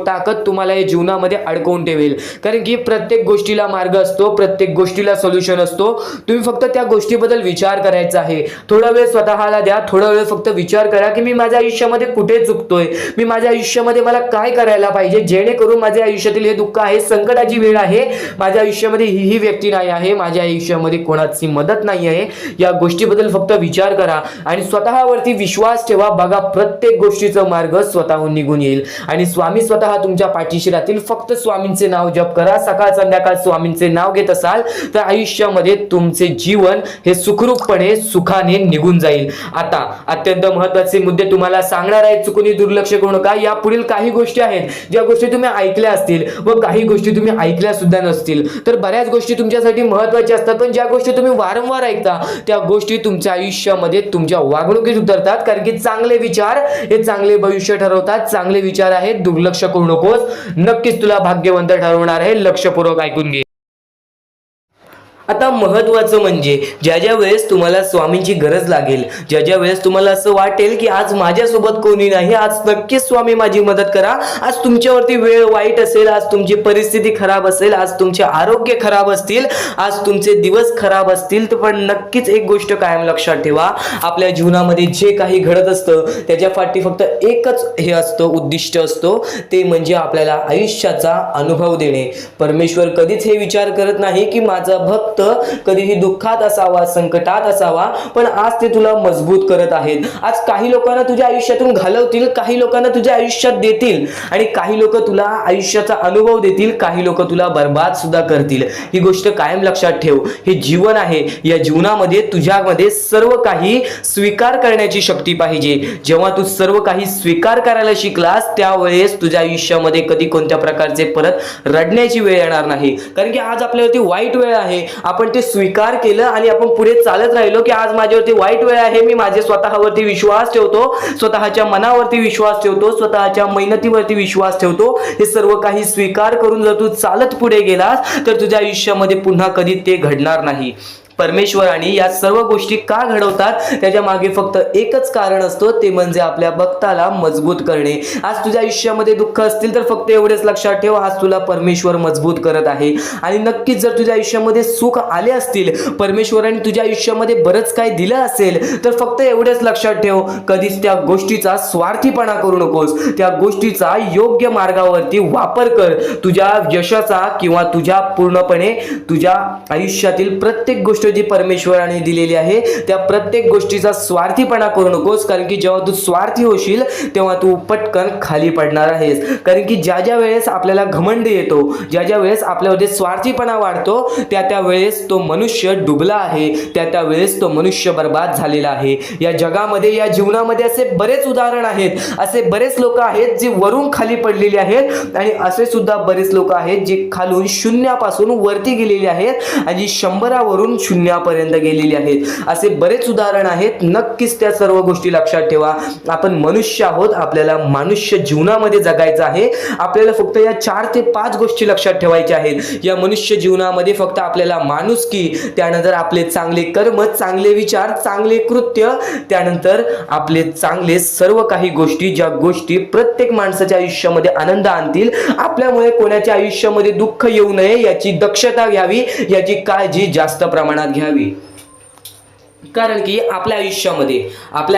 ताकद तुम्हाला या जीवनामध्ये अडकवून ठेवेल. कारण की प्रत्येक गोष्टीला मार्ग असतो, प्रत्येक गोष्टीला सोल्युशन असतो. तुम्ही फक्त त्या गोष्टीबद्दल विचार करायचा आहे. थोडा वेळ स्वतःला द्या, थोडा वेळ फक्त विचार करा की मी माझ्या आयुष्यामध्ये कुठे चुकतोय, मी माझ्या आयुष्यामध्ये मला काय करायला पाहिजे जेणेकरून माझ्या आयुष्यातील हे दुःख आहे, संकटाची वेळ आहे, माझ्या आयुष्यामध्ये ही व्यक्ती नाही आहे, माझ्या आयुष्यामध्ये कोणाची मदत नाही आहे. या गोष्टीबद्दल फक्त विचार करा आणि स्वतःवरती विश्वास ठेवा. बघा प्रत्येक गोष्टीचा मार्ग स्वतःहून निघून येईल आणि स्वामी स्वतः तुमच्या पाठीशी राहतील. फक्त स्वामींचे नाव जप करा. सकाळ संध्याकाळ स्वामींचे नाव घेत असाल तर आयुष्यामध्ये तुमचे जीवन हे सुखरूपपणे सुखाने निघून जाईल. आता अत्यंत महत्त्वाचे मुद्दे तुम्हाला सांगणार आहेत, चुकून दुर्लक्ष करू नका. या पुढील काही गोष्टी आहेत ज्या गोष्टी तुम्ही ऐकल्या असतील व काही गोष्टी तुम्ही ऐकल्या सुद्धा नसतील. तर बऱ्याच गोष्टी तुमच्यासाठी महत्त्वाच्या असतात, पण ज्या गोष्टी तुम्ही वारंवार ऐकता त्या गोष्टी तुमच्या आयुष्यामध्ये तुमच्या वागणुकीत उतरतात. कारण की चांगले विचार हे चांगले भविष्य ठरवतात. चांगले विचार आहेत, दुर्लक्ष करू नकोस. नक्कीच तुला भाग्यवंत ठरवणार आहे. लक्षपूर्वक ऐकून घे. आता महत्त्वाचं म्हणजे ज्या ज्या वेळेस तुम्हाला स्वामींची गरज लागेल, ज्या ज्या वेळेस तुम्हाला असं वाटेल की आज माझ्यासोबत कोणी नाही, आज नक्कीच स्वामी माझी मदत करा, आज तुमच्यावरती वेळ वाईट असेल, आज तुमची परिस्थिती खराब असेल, आज तुमचे आरोग्य खराब असतील, आज तुमचे दिवस खराब असतील, तर पण नक्कीच एक गोष्ट कायम लक्षात ठेवा, आपल्या जीवनामध्ये जे काही घडत असतं त्याच्या पाठी फक्त एकच हे असतं, उद्दिष्ट असतो, ते म्हणजे आपल्याला आयुष्याचा अनुभव देणे. परमेश्वर कधीच हे विचार करत नाही की माझा भक्त कधीही दुःखात असावा, संकटात असावा, पण आज ते तुला मजबूत करत आहेत. आज काही लोकांना तुझ्या आयुष्यातून घालवतील, काही लोकांना तुझ्या आयुष्यात देतील आणि काही लोक तुला आयुष्याचा अनुभव देतील, काही लोक तुला बर्बाद सुद्धा करतील. ही गोष्ट कायम लक्षात ठेव. हे जीवन आहे, या जीवनामध्ये तुझ्यामध्ये सर्व काही स्वीकार करण्याची शक्ती पाहिजे. जेव्हा तू सर्व काही स्वीकार करायला शिकलास त्यावेळेस तुझ्या आयुष्यामध्ये कधी कोणत्या प्रकारचे परत रडण्याची वेळ येणार नाही. कारण की आज आपल्यावरती वाईट वेळ आहे, आपण ते स्वीकार केलं आणि आपण पुढे चालत राहिलो की आज माझ्यावरती वाईट वेळ आहे, मी माझे स्वतःवरती विश्वास ठेवतो, स्वतःच्या मनावरती विश्वास ठेवतो, स्वतःच्या मेहनतीवरती विश्वास ठेवतो. हे सर्व काही स्वीकार करून जर तू चालत पुढे गेलास तर तुझ्या आयुष्यामध्ये पुन्हा कधी ते घडणार नाही. परमेश्वराने या सर्व गोष्टी का घडवतात त्याच्या मागे फक्त एकच कारण असतो, ते म्हणजे आपल्या भक्ताला मजबूत करणे. आज तुझ्या आयुष्यामध्ये दुःख असतील तर फक्त एवढेच लक्षात ठेव, आज तुला परमेश्वर मजबूत करत आहे. आणि नक्कीच जर तुझ्या आयुष्यामध्ये सुख आले असतील, परमेश्वराने तुझ्या आयुष्यामध्ये बरंच काही दिलं असेल, तर फक्त एवढेच लक्षात ठेव, कधीच त्या गोष्टीचा स्वार्थीपणा करू नकोस. त्या गोष्टीचा योग्य मार्गावरती वापर कर. तुझ्या यशाचा किंवा तुझ्या पूर्णपणे तुझ्या आयुष्यातील प्रत्येक गोष्ट जी परमेश्वराने दिलेली आहे त्या प्रत्येक गोष्टीचा स्वार्थीपणा करू नकोस. कारण की जेव्हा तू स्वार्थी होशील तेव्हा तू पटकन खाली पडणार आहेस. कारण की ज्या ज्या वेळेस आपल्याला घमंड येतो, ज्या ज्या वेळेस आपल्यामध्ये स्वार्थीपणा वाढतो, त्या त्या वेळेस तो मनुष्य डुबला आहे, त्या त्या वेळेस तो मनुष्य बर्बाद झालेला आहे. या जगामध्ये, या जीवनामध्ये असे बरेच उदाहरण आहेत, असे बरेच लोक आहेत जे वरून खाली पडलेले आहेत आणि असे सुद्धा बरेच लोक आहेत जे खालून शून्यापासून वरती गेलेले आहेत आणि 100 वरून शून्यापर्यंत गेलेली आहेत. असे बरेच उदाहरण आहेत. नक्कीच त्या सर्व गोष्टी लक्षात ठेवा. आपण मनुष्य आहोत, आपल्याला मनुष्य जीवनामध्ये जगायचं आहे. आपल्याला फक्त या 4 ते 5 गोष्टी लक्षात ठेवायच्या आहेत. या मनुष्य जीवनामध्ये फक्त आपल्याला माणुसकी, त्यानंतर आपले चांगले कर्म, चांगले विचार, चांगले कृत्य, त्यानंतर आपले चांगले सर्व काही गोष्टी, ज्या गोष्टी प्रत्येक माणसाच्या आयुष्यामध्ये आनंद आणतील, आपल्यामुळे कोणाच्या आयुष्यामध्ये दुःख येऊ नये याची दक्षता घ्यावी, याची काळजी जास्त प्रमाणात घ्यावी. कारण की आपल्या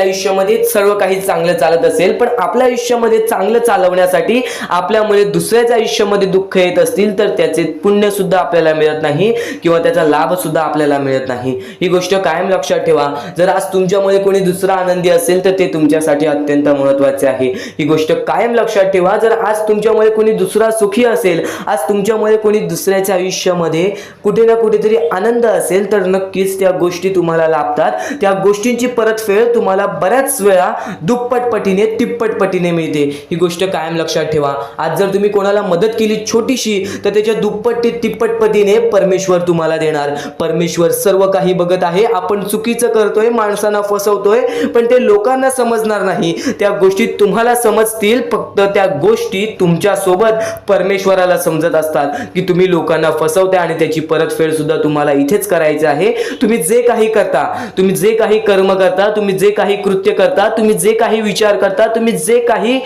आयुष्यामध्ये सर्व काही चांगलं चालत असेल, पण आपल्या आयुष्यामध्ये चांगलं चालवण्यासाठी आपल्यामुळे दुसऱ्याच्या आयुष्यामध्ये दुःख येत असतील तर त्याचे पुण्य सुद्धा आपल्याला मिळत नाही किंवा त्याचा लाभ सुद्धा आपल्याला मिळत नाही. ही गोष्ट कायम लक्षात ठेवा. जर आज तुमच्यामुळे कोणी दुसरा आनंदी असेल तर ते तुमच्यासाठी अत्यंत महत्त्वाचे आहे. ही गोष्ट कायम लक्षात ठेवा. जर आज तुमच्यामुळे कोणी दुसरा सुखी असेल, आज तुमच्यामुळे कोणी दुसऱ्याच्या आयुष्यामध्ये कुठे ना कुठेतरी आनंद असेल, तर नक्कीच त्या गोष्टी तुम्हाला लाभतात. त्या गोष्टींची परतफेड तुम्हाला बऱ्याच वेळा दुप्पट पटीने, तिप्पट पटीने मिळते. ही गोष्ट कायम लक्षात ठेवा. आज जर तुम्ही कोणाला मदत केली छोटीशी, तर त्याच्या दुप्पट ते तिप्पट पटीने परमेश्वर तुम्हाला देणार. परमेश्वर सर्व काही बघत आहे. आपण चुकीचं करतोय, माणसांना फसवतोय, पण ते लोकांना समजणार नाही. त्या गोष्टी तुम्हाला समजतील, फक्त त्या गोष्टी तुमच्या सोबत परमेश्वराला समजत असतात की तुम्ही लोकांना फसवताय आणि त्याची परतफेड सुद्धा तुम्हाला इथेच करायची आहे. तुम्ही जे काही करता, तुम्ही जे काही कर्म करता, तुम्ही जे काही कृत्य करता, तुम्ही जे काही विचार करता, तुम्ही जे काही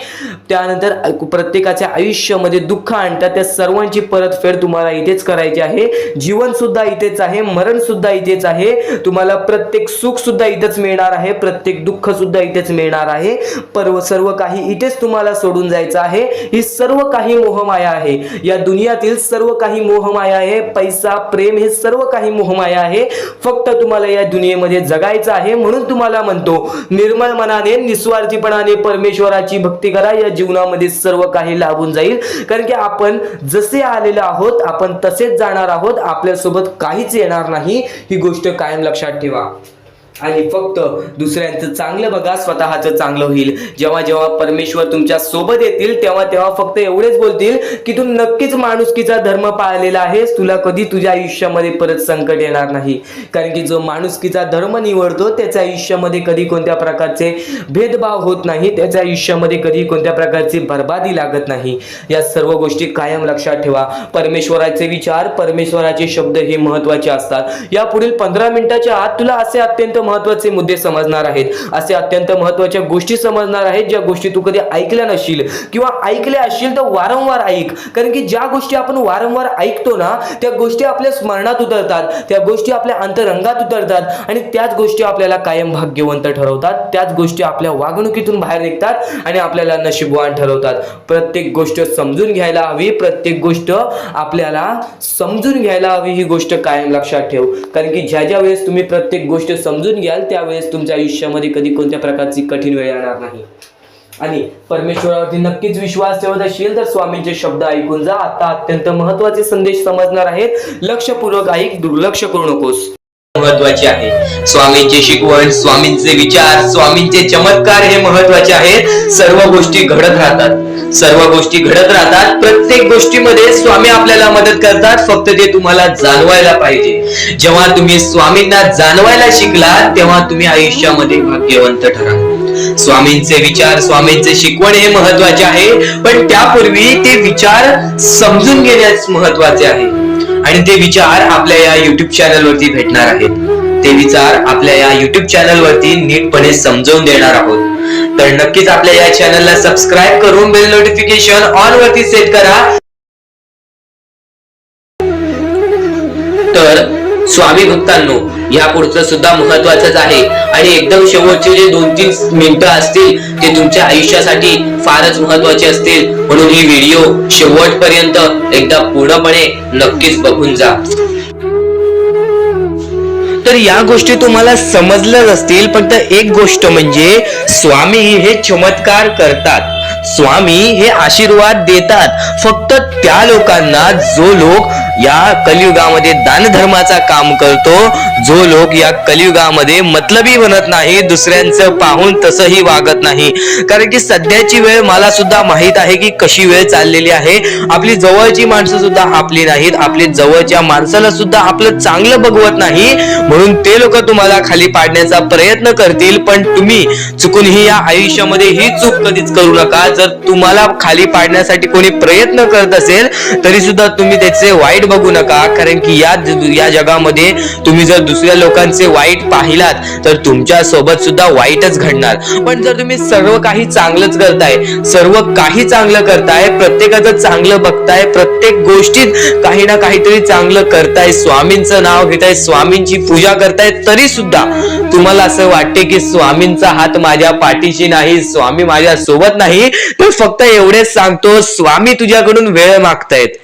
त्यानंतर प्रत्येकाच्या आयुष्यामध्ये दुःख आणता, त्या सर्वांची परतफेड तुम्हाला इथेच करायची आहे. जीवन सुद्धा इथेच आहे, मरण सुद्धा इथेच आहे. तुम्हाला प्रत्येक सुख सुद्धा इथेच मिळणार आहे, प्रत्येक दुःख सुद्धा इथेच मिळणार आहे. सर्व काही इथेच तुम्हाला सोडून जायचं आहे. ही सर्व काही मोहमाया आहे. या दुनियातील सर्व काही मोहमाया आहे. पैसा, प्रेम हे सर्व काही मोहमाया आहे. फक्त तुम्हाला या दुनियेमध्ये जगायचं आहे. म्हणून तुम्हाला म्हणतो, निर्मळ मनाने, निस्वार्थीपणाने परमेश्वराची भक्ती करा. या जीवनामध्ये सर्व काही लाभून जाईल. कारण की आपण जसे आलेलो आहोत आपण तसेच जाणार आहोत. आपल्यासोबत काहीच येणार नाही. ही गोष्ट कायम लक्षात ठेवा. आणि फक्त दुसऱ्यांचं चांगलं बघा, स्वतःचं चांगलं होईल. जेव्हा जेव्हा परमेश्वर तुमच्या सोबत येतील तेव्हा तेव्हा फक्त एवढेच बोलतील की तू नक्कीच माणुसकीचा धर्म पाळलेला आहेस, तुला कधी तुझ्या आयुष्यामध्ये परत संकट येणार नाही. कारण की जो माणुसकीचा धर्म निवडतो त्याच्या आयुष्यामध्ये कधी कोणत्या प्रकारचे भेदभाव होत नाही, त्याच्या आयुष्यामध्ये कधी कोणत्या प्रकारची बर्बादी लागत नाही. या सर्व गोष्टी कायम लक्षात ठेवा. परमेश्वराचे विचार, परमेश्वराचे शब्द हे महत्वाचे असतात. या पुढील 15 मिनिटाच्या आत तुला असे अत्यंत महत्वाचे मुद्दे समजणार आहेत, असे अत्यंत महत्वाच्या गोष्टी समजणार आहेत ज्या गोष्टी तू कधी ऐकल्या नशील किंवा ऐकल्या असशील तर वारंवार ऐक. कारण की ज्या गोष्टी आपण वारंवार ऐकतो ना त्या गोष्टी आपल्या स्मरणात उतरतात, त्या गोष्टी आपल्या अंतरंगात उतरतात आणि त्याच गोष्टी आपल्याला कायम भाग्यवंत ठरवतात. त्याच गोष्टी आपल्या वागणुकीतून बाहेर निघतात आणि आपल्याला नशीबवान ठरवतात. प्रत्येक गोष्ट समजून घ्यायला हवी, प्रत्येक गोष्ट आपल्याला समजून घ्यायला हवी, ही गोष्ट कायम लक्षात ठेव. कारण की ज्या वेळेस तुम्ही प्रत्येक गोष्ट समजून घ्याल त्यावेळेस तुमच्या आयुष्यामध्ये कधी कोणत्या प्रकारची कठीण वेळ येणार नाही. आणि परमेश्वरावरती नक्कीच विश्वास ठेवत असेल तर स्वामींचे शब्द ऐकून जा. आता अत्यंत महत्वाचे संदेश समजणार आहेत, लक्षपूर्वक ऐक, दुर्लक्ष करू नकोस. महत्वाचे आहे स्वामींची शिकवण, स्वामींचे विचार, स्वामींचे चमत्कार हे महत्वाचे आहेत. सर्व गोष्टी घडत राहतात, सर्व गोष्टी घडत राहतात. प्रत्येक गोष्टीमध्ये स्वामी आपल्याला मदत करतात, फक्त ते तुम्हाला जाणवायला पाहिजे. जेव्हा तुम्ही स्वामींना जाणवायला शिकला तेव्हा तुम्ही आयुष्यामध्ये भाग्यवंत ठरा. स्वामींचे विचार, स्वामींचे शिकवण हे महत्वाचे आहे, पण त्यापूर्वी ते विचार समजून घेण्यास महत्वाचे आहे. आणि ते विचार आपल्या या युट्यूब चॅनल वरती भेटणार आहेत. ते विचार आपल्या या युट्यूब चॅनल वरती नीटपणे समजावून देणार आहोत. तर नक्कीच आपल्या या चॅनलला सबस्क्राईब करून बेल नोटिफिकेशन ऑन वरती सेट करा. तर स्वामी भक्तांनो, या पुढचं सुद्धा महत्वाचंच आहे आणि एकदम शेवटचे जे 2-3 मिनिटं असतील ते तुमच्या आयुष्यासाठी फारच महत्वाचे असतील. म्हणून ही व्हिडिओ शेवटपर्यंत एकदा पूर्णपणे नक्कीच बघून जा. तर या गोष्टी तुम्हाला समजल्याच असतील, पण एक गोष्ट म्हणजे स्वामी हे चमत्कार करतात, स्वामी हे आशीर्वाद देतात फक्त त्या लोकांना जो लोक या कलियुगामध्ये दानधर्माचा काम करतो, जो लोक या कलियुगामध्ये मतलबी बनत नाही, दुसऱ्यांचं पाहून तसंही वागत नाही. कारण की सध्याची वेळ मला सुद्धा माहित आहे की कशी वेळ चाललेली आहे. आपली जवळची माणसं सुद्धा आपली नाहीत, आपली जवळच्या माणसाला सुद्धा आपलं चांगलं बघवत नाही. म्हणून ते लोक तुम्हाला खाली पाडण्याचा प्रयत्न करतील, पण तुम्ही चुकूनही या आयुष्यामध्ये ही चूक कधीच करू नका. जर तुम्हाला खाली पाडण्यासाठी कोणी प्रयत्न करत असेल तरी सुद्धा तुम्ही त्याचे वाईट बघू नका. कारण की या जगामध्ये तुम्ही जर दुसऱ्या लोकांचे वाईट पाहिलात तर तुमच्या सोबत सुद्धा वाईटच घडणार. पण जर तुम्ही सर्व काही चांगलंच करताय, सर्व काही चांगलं करताय, प्रत्येकाचं चांगलं बघताय, प्रत्येक गोष्टीत काही ना काहीतरी चांगलं करताय, स्वामींचं नाव घेताय, स्वामींची पूजा करताय, तरी सुद्धा तुम्हाला असं वाटते की स्वामींचा हात माझ्या पाठीशी नाही, स्वामी माझ्या सोबत नाही, तर फक्त एवढेच सांगतो, स्वामी तुझ्याकडून वेळ मागतायत.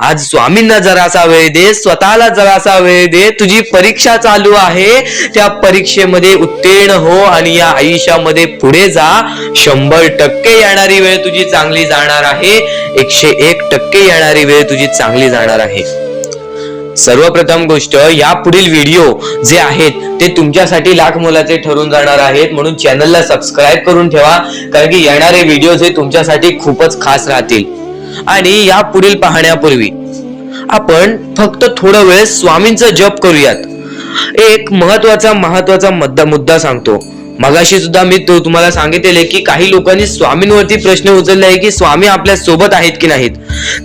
आज स्वामींना जरासा वेळ दे, स्वतःला जरासा वेळ दे. तुझी परीक्षा चालू आहे, त्या परीक्षेमध्ये उत्तीर्ण हो आणि या आयुष्यामध्ये पुढे जा. 100% येणारी वेळ तुझी चांगली जाणार आहे, 101% येणारी वेळ तुझी चांगली जाणार आहे. सर्वप्रथम गोष्ट, या पुढील व्हिडिओ जे आहेत ते तुमच्यासाठी लाख मोलाचे ठरून जाणार आहेत. म्हणून चॅनलला सबस्क्राईब करून ठेवा, कारण की येणारे व्हिडिओ हे तुमच्यासाठी खूपच खास राहतील. आणि या पुढील पाहण्यापूर्वी आपण फक्त थोडा वेळ स्वामींचा जप करूयात. एक महत्वाचा मुद्दा सांगतो. मगाशी सुद्धा मी तुम्हाला सांगितले की काही लोकांनी स्वामींवरती प्रश्न उचलले आहे की स्वामी आपल्या सोबत आहेत की नाहीत.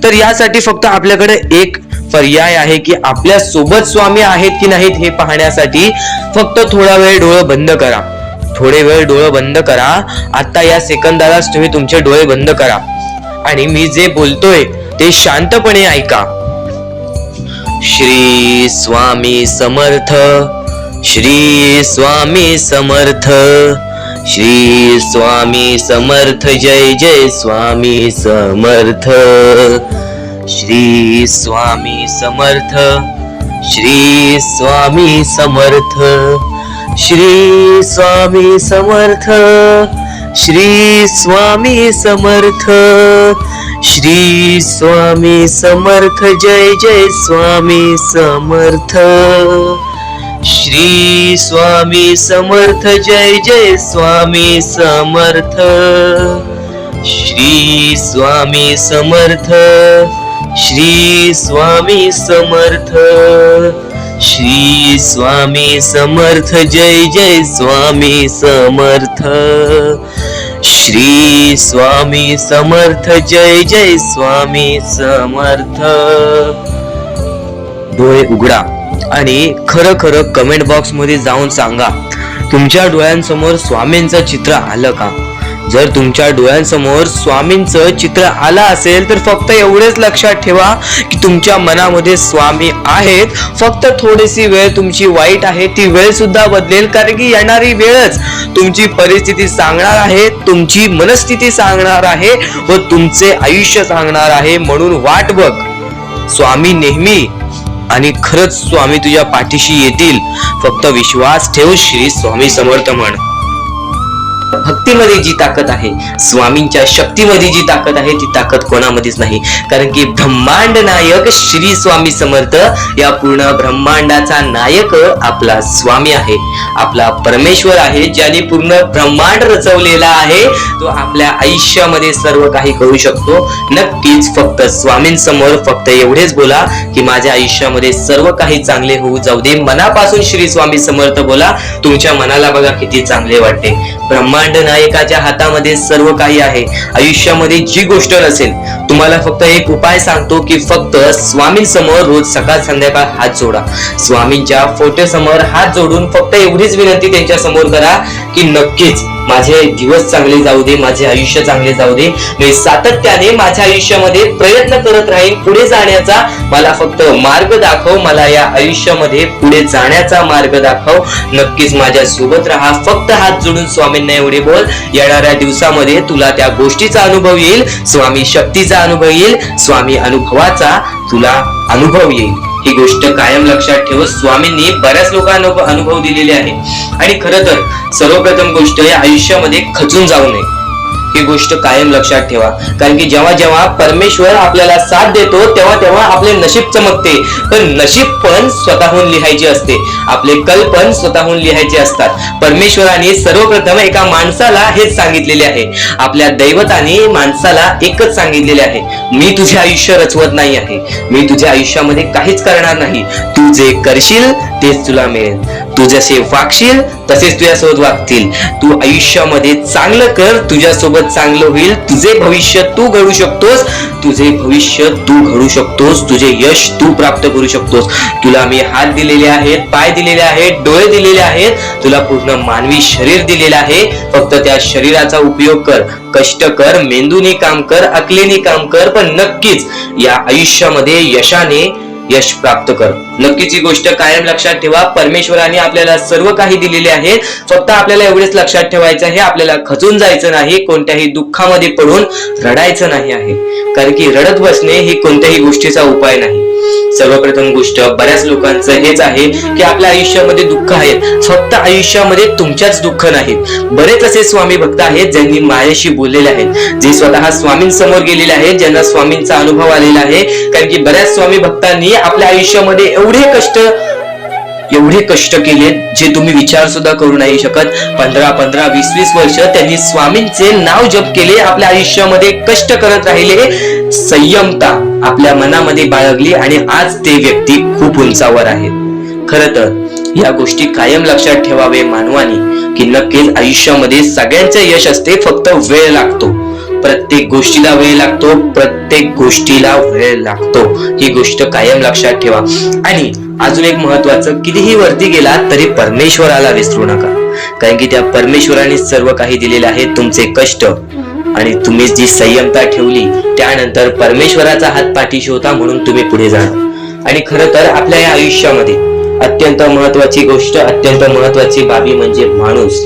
तर यासाठी फक्त आपल्याकडे एक पर्याय आहे की आपल्या सोबत स्वामी आहेत की नाहीत हे पाहण्यासाठी फक्त थोडा वेळ डोळे बंद करा. थोडे वेळ डोळे बंद करा. आता या सेकंदालाच तुम्ही तुमचे डोळे बंद करा आणि मी जे बोलतोय ते शांतपणे ऐका. श्री स्वामी समर्थ, श्री स्वामी समर्थ, श्री स्वामी समर्थ, जय जय स्वामी समर्थ. श्री स्वामी समर्थ, श्री स्वामी समर्थ, श्री स्वामी समर्थ, श्री स्वामी समर्थ, श्री स्वामी समर्थ, जय जय स्वामी समर्थ. श्री स्वामी समर्थ जय जय स्वामी समर्थ श्री स्वामी समर्थ श्री स्वामी समर्थ श्री स्वामी समर्थ जय जय स्वामी समर्थ श्री स्वामी समर्थ जय जय स्वामी समर्थ. डोळे उघडा आणि खरं खरं कमेंट बॉक्स मध्ये जाऊन सांगा तुमच्या डोळ्यांसमोर स्वामींचं चित्र आलं का. जर तुमच्या डोळ्यांसमोर स्वामींचं चित्र आलं असेल तर फक्त एवढेच लक्षात ठेवा की तुमच्या मनामध्ये स्वामी आहेत. फक्त थोडीशी वेळ तुमची वाईट आहे, ती वेळ सुद्धा बदलेल, कारण की येणारी वेळच तुमची परिस्थिती सांगणार आहे, तुमची मनस्थिती सांगणार आहे व तुमचे आयुष्य सांगणार आहे. म्हणून वाट बघ, स्वामी नेहमी आणि खरंच स्वामी तुझ्या पाठीशी येतील. फक्त विश्वास ठेव. श्री स्वामी समर्थ म्हण. भक्तीमध्ये जी ताकद आहे, स्वामींच्या शक्तीमध्ये जी ताकद आहे, ती ताकद कोणामध्येच नाही. कारण की ब्रह्मांड नायक श्री स्वामी समर्थ, या पूर्ण ब्रह्मांडाचा नायक आपला स्वामी आहे, आपला परमेश्वर आहे, ज्याने पूर्ण ब्रह्मांड रचवलेला आहे. तो आपल्या आयुष्यामध्ये सर्व काही करू शकतो. नक्कीच फक्त स्वामींसमोर फक्त एवढेच बोला की माझ्या आयुष्यामध्ये सर्व काही चांगले होऊ जाऊ दे. मनापासून श्री स्वामी समर्थ बोला. तुमच्या मनाला बघा किती चांगले वाटते. ब्रह्मांड नायकाच्या हातामध्ये सर्व काही आहे. आयुष्यामध्ये जी गोष्ट नसेल, तुम्हाला फक्त एक उपाय सांगतो की फक्त स्वामींसमोर रोज सकाळ संध्याकाळ हात जोडा. स्वामींच्या फोटो समोर हात जोडून फक्त एवढीच विनंती त्यांच्या समोर करा की नक्कीच माझे दिवस चांगले जाऊ दे, माझे आयुष्य चांगले जाऊ दे. मी सातत्याने माझ्या आयुष्यामध्ये प्रयत्न करत राहीन पुढे जाण्याचा. मला फक्त मार्ग दाखव, मला या आयुष्यामध्ये पुढे जाण्याचा मार्ग दाखव. नक्कीच माझ्या सोबत राहा. फक्त हात जोडून स्वामींना एवढे बोल. येणाऱ्या दिवसामध्ये तुला त्या गोष्टीचा अनुभव येईल, स्वामी शक्तीचा अनुभव येईल, स्वामी अनुभवाचा तुला अनुभव येईल. ही गोष्ट कायम लक्षात ठेव. स्वामींनी बऱ्याच लोकांना अनुभव दिलेले आहे. आणि खरं तर सर्वप्रथम गोष्ट या आयुष्यामध्ये खचून जाऊ नये, ही गोष्ट कायम लक्षात ठेवा. कारण की जेव्हा जेव्हा परमेश्वर आपल्याला साथ देतो तेव्हा तेव्हा आपले नशीब चमकते. पण नशीब पण स्वतःहून लिहायचे असते, आपले कल पण स्वतःहून लिहायचे असतात. परमेश्वराने सर्वप्रथम एका माणसाला हेच सांगितलेले आहे, आपल्या दैवताने माणसाला एकच सांगितलेले आहे, मी तुझे आयुष्य रचवत नाही आहे, मी तुझ्या आयुष्यामध्ये काहीच करणार नाही. तू जे करशील तेच तुला मिळेल. तू जसे वागशील तसेच तुझ्यासोबत वागतील. तू आयुष्यामध्ये चांगलं कर, तुझ्यासोबत चांगलं होईल. तुझे भविष्य तू घडू शकतोस, तुझे भविष्य तू घडू शकतोस, तुझे यश तू प्राप्त करू शकतोस. तुला मी हात दिलेले आहेत, पाय दिलेले आहेत, डोळे दिलेले आहेत, तुला पूर्ण मानवी शरीर दिलेले आहे. फक्त त्या शरीराचा उपयोग कर, कष्ट कर, मेंदूने काम कर, अकलेने काम कर, पण नक्कीच या आयुष्यामध्ये यश प्राप्त कर. नक्कीच ही गोष्ट कायम लक्षात ठेवा. परमेश्वराने आपल्याला सर्व काही दिलेले आहे. फक्त आपल्याला एवढेच लक्षात ठेवायचं आहे, आपल्याला खचून जायचं नाही, कोणत्याही दुःखामध्ये पडून रडायचं नाही आहे. कारण की रडत बसणे ही कोणत्याही गोष्टीचा उपाय नाही. सर्वप्रथम गोष्ट बऱ्याच लोकांचं हेच आहे की आपल्या आयुष्यामध्ये दुःख आहेत. फक्त आयुष्यामध्ये तुमच्याच दुःख नाहीत. बरेच असे स्वामी भक्त आहेत ज्यांनी माझ्याशी बोललेले आहेत, जे स्वतः स्वामींसमोर गेलेले आहेत, ज्यांना स्वामींचा अनुभव आलेला आहे. कारण की बऱ्याच स्वामी भक्तांनी आपल्या आयुष्यामध्ये एवढे कष्ट केले जे तुम्ही विचार सुद्धा करू नाही शकत. 15, 20 वर्ष त्यांनी स्वामींचे नाव जप केले, आपल्या आयुष्यामध्ये कष्ट करत राहिले, संयमता आपल्या मनामध्ये बाळगली आणि आज ते व्यक्ती खूप उंचावर आहेत. खरं तर या गोष्टी कायम लक्षात ठेवावे मानवानी की नक्कीच आयुष्यामध्ये सगळ्यांचे यश असते, फक्त वेळ लागतो. प्रत्येक गोष्टीला वेळ लागतो, प्रत्येक गोष्टीला वेळ लागतो. ही गोष्ट कायम लक्षात ठेवा. आणि अजून एक महत्वाचं, कितीही वरती गेला तरी परमेश्वराला विसरू नका. कारण की त्या परमेश्वराने सर्व काही दिलेले आहे. तुमचे कष्ट आणि तुम्ही जी संयमता ठेवली त्यानंतर परमेश्वराचा हात पाठीशी होता म्हणून तुम्ही पुढे जाणार. आणि खरं तर आपल्या या आयुष्यामध्ये अत्यंत महत्वाची गोष्ट, अत्यंत महत्वाची बाबी म्हणजे माणूस.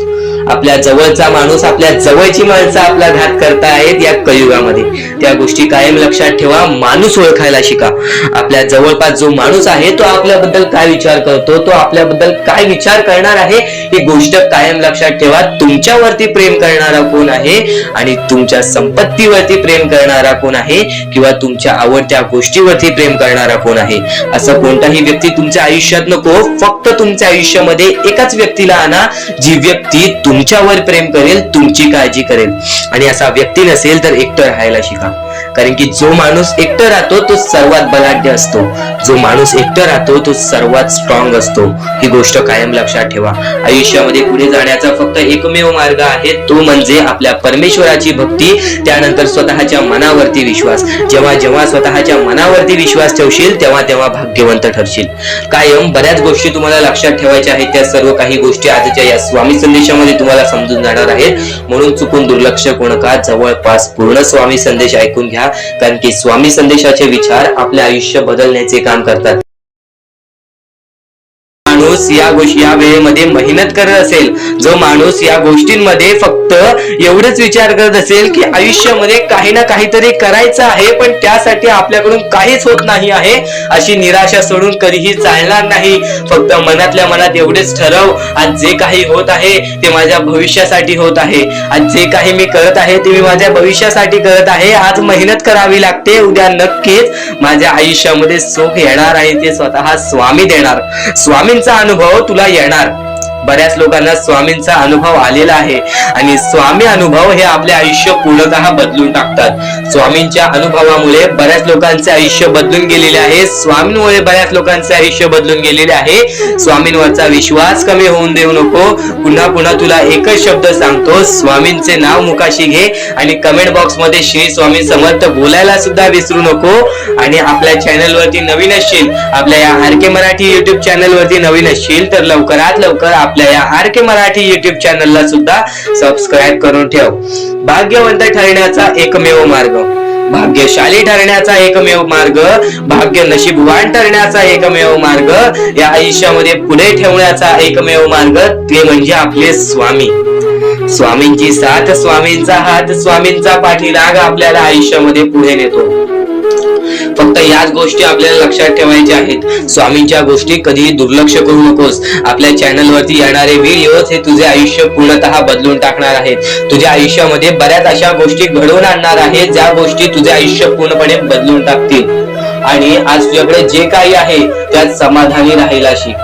आपल्या जवळचा माणूस, आपल्या जवळची माणसं आपला घात करतायत या कलियुगामध्ये. त्या गोष्टी कायम लक्षात ठेवा. माणूस ओळखायला शिका. आपल्या जवळपास जो माणूस आहे तो आपल्याबद्दल काय विचार करतो, तो आपल्याबद्दल काय विचार करणार आहे ही गोष्ट कायम लक्षात ठेवा. तुमच्यावरती प्रेम करणारा कोण आहे आणि तुमच्या संपत्तीवरती प्रेम करणारा कोण आहे किंवा तुमच्या आवडत्या गोष्टीवरती प्रेम करणारा कोण आहे. असं कोणताही व्यक्ती तुमच्या आयुष्यात नको. फक्त तुमच्या आयुष्यामध्ये एकाच व्यक्तीला आणा जी व्यक्ती तुमच्यावर प्रेम करेल, तुमची काळजी करेल. आणि असा व्यक्ती नसेल तर एकटं राहायला शिका. कारण की जो माणूस एकटं राहतो तो सर्वात बलाढ्य असतो. जो माणूस एकटं राहतो तो सर्वात स्ट्रॉंग असतो. ही गोष्ट कायम लक्षात ठेवा. आयुष्यामध्ये पुढे जाण्याचा फक्त एकमेव मार्ग आहे, तो म्हणजे आपल्या परमेश्वराची भक्ती, त्यानंतर स्वतःच्या मनावरती विश्वास. जेव्हा जेव्हा स्वतःच्या मनावरती विश्वास ठेवशील तेव्हा तेव्हा भाग्यवंत ठरशील. कायम बऱ्याच गोष्टी तुम्हाला लक्षात ठेवायच्या आहेत. त्या सर्व काही गोष्टी आजच्या या स्वामी संदेशामध्ये तुम्हाला समजून जाणार आहेत. म्हणून चुकून दुर्लक्ष करू नका. जवळपास पूर्ण स्वामी संदेश ऐकून घ्या. कारण की स्वामी संदेशाचे विचार आपले आयुष्य बदलण्याचे काम करतात. माणूस या वेळेमध्ये मेहनत करत असेल, जो माणूस या गोष्टींमध्ये फक्त एवढंच विचार करत असेल की आयुष्यामध्ये काही ना काहीतरी करायचं आहे पण त्यासाठी आपल्याकडून काहीच होत नाही आहे, अशी निराशा सोडून कधीही चालणार नाही. फक्त मनातल्या मनात एवढेच ठरव, आज जे काही होत आहे ते माझ्या भविष्यासाठी होत आहे. आज जे काही मी करत आहे ते मी माझ्या भविष्यासाठी करत आहे. आज मेहनत करावी लागते, उद्या नक्कीच माझ्या आयुष्यामध्ये सुख येणार आहे, ते स्वतः स्वामी देणार. स्वामींचा अनुभव तुला येणार. बऱ्याच लोकांना स्वामींचा अनुभव आलेला आहे आणि स्वामी अनुभव हे आपले आयुष्य पूर्णतः बदलून टाकतात. स्वामींच्या अनुभवामुळे बऱ्याच लोकांचे आयुष्य बदलून गेलेले आहे. स्वामींमुळे बऱ्याच लोकांचे आयुष्य बदलून गेलेले आहे. स्वामींवरचा विश्वास कमी होऊन देऊ नको. पुन्हा पुन्हा तुला एकच शब्द सांगतो, स्वामींचे नाव मुखाशी घे आणि कमेंट बॉक्स मध्ये श्री स्वामी समर्थ बोलायला सुद्धा विसरू नको. आणि आपल्या चॅनल वरती नवीन असशील, आपल्या या आर के मराठी युट्यूब चॅनल वरती नवीन असशील तर लवकरात लवकर आपल्या या आर के मराठी युट्यूब चॅनलला सुद्धा सबस्क्राईब करून ठेव. भाग्यवंत ठरण्याचा एकमेव मार्ग, भाग्यशाली ठरण्याचा एकमेव मार्ग, भाग्य नशीबवान ठरण्याचा एकमेव मार्ग, या आयुष्यामध्ये पुढे ठेवण्याचा एकमेव मार्ग ते म्हणजे आपले स्वामी. स्वामींची साथ, स्वामींचा हात, स्वामींचा पाठीलाग आपल्याला आयुष्यामध्ये पुढे नेतो. फक्त याच गोष्टी आपल्याला लक्षात ठेवायच्या आहेत. स्वामींच्या गोष्टी कधीही दुर्लक्ष करू नकोस. आपल्या चॅनल वरती येणारे व्हिडिओज हे तुझे आयुष्य पूर्णतः बदलून टाकणार आहेत. तुझ्या आयुष्यामध्ये बऱ्याच अशा गोष्टी घडवून आणणार आहेत ज्या गोष्टी तुझे आयुष्य पूर्णपणे बदलून टाकतील. आणि आज तुझ्याकडे जे काही आहे त्यात समाधानी राहायला शिक.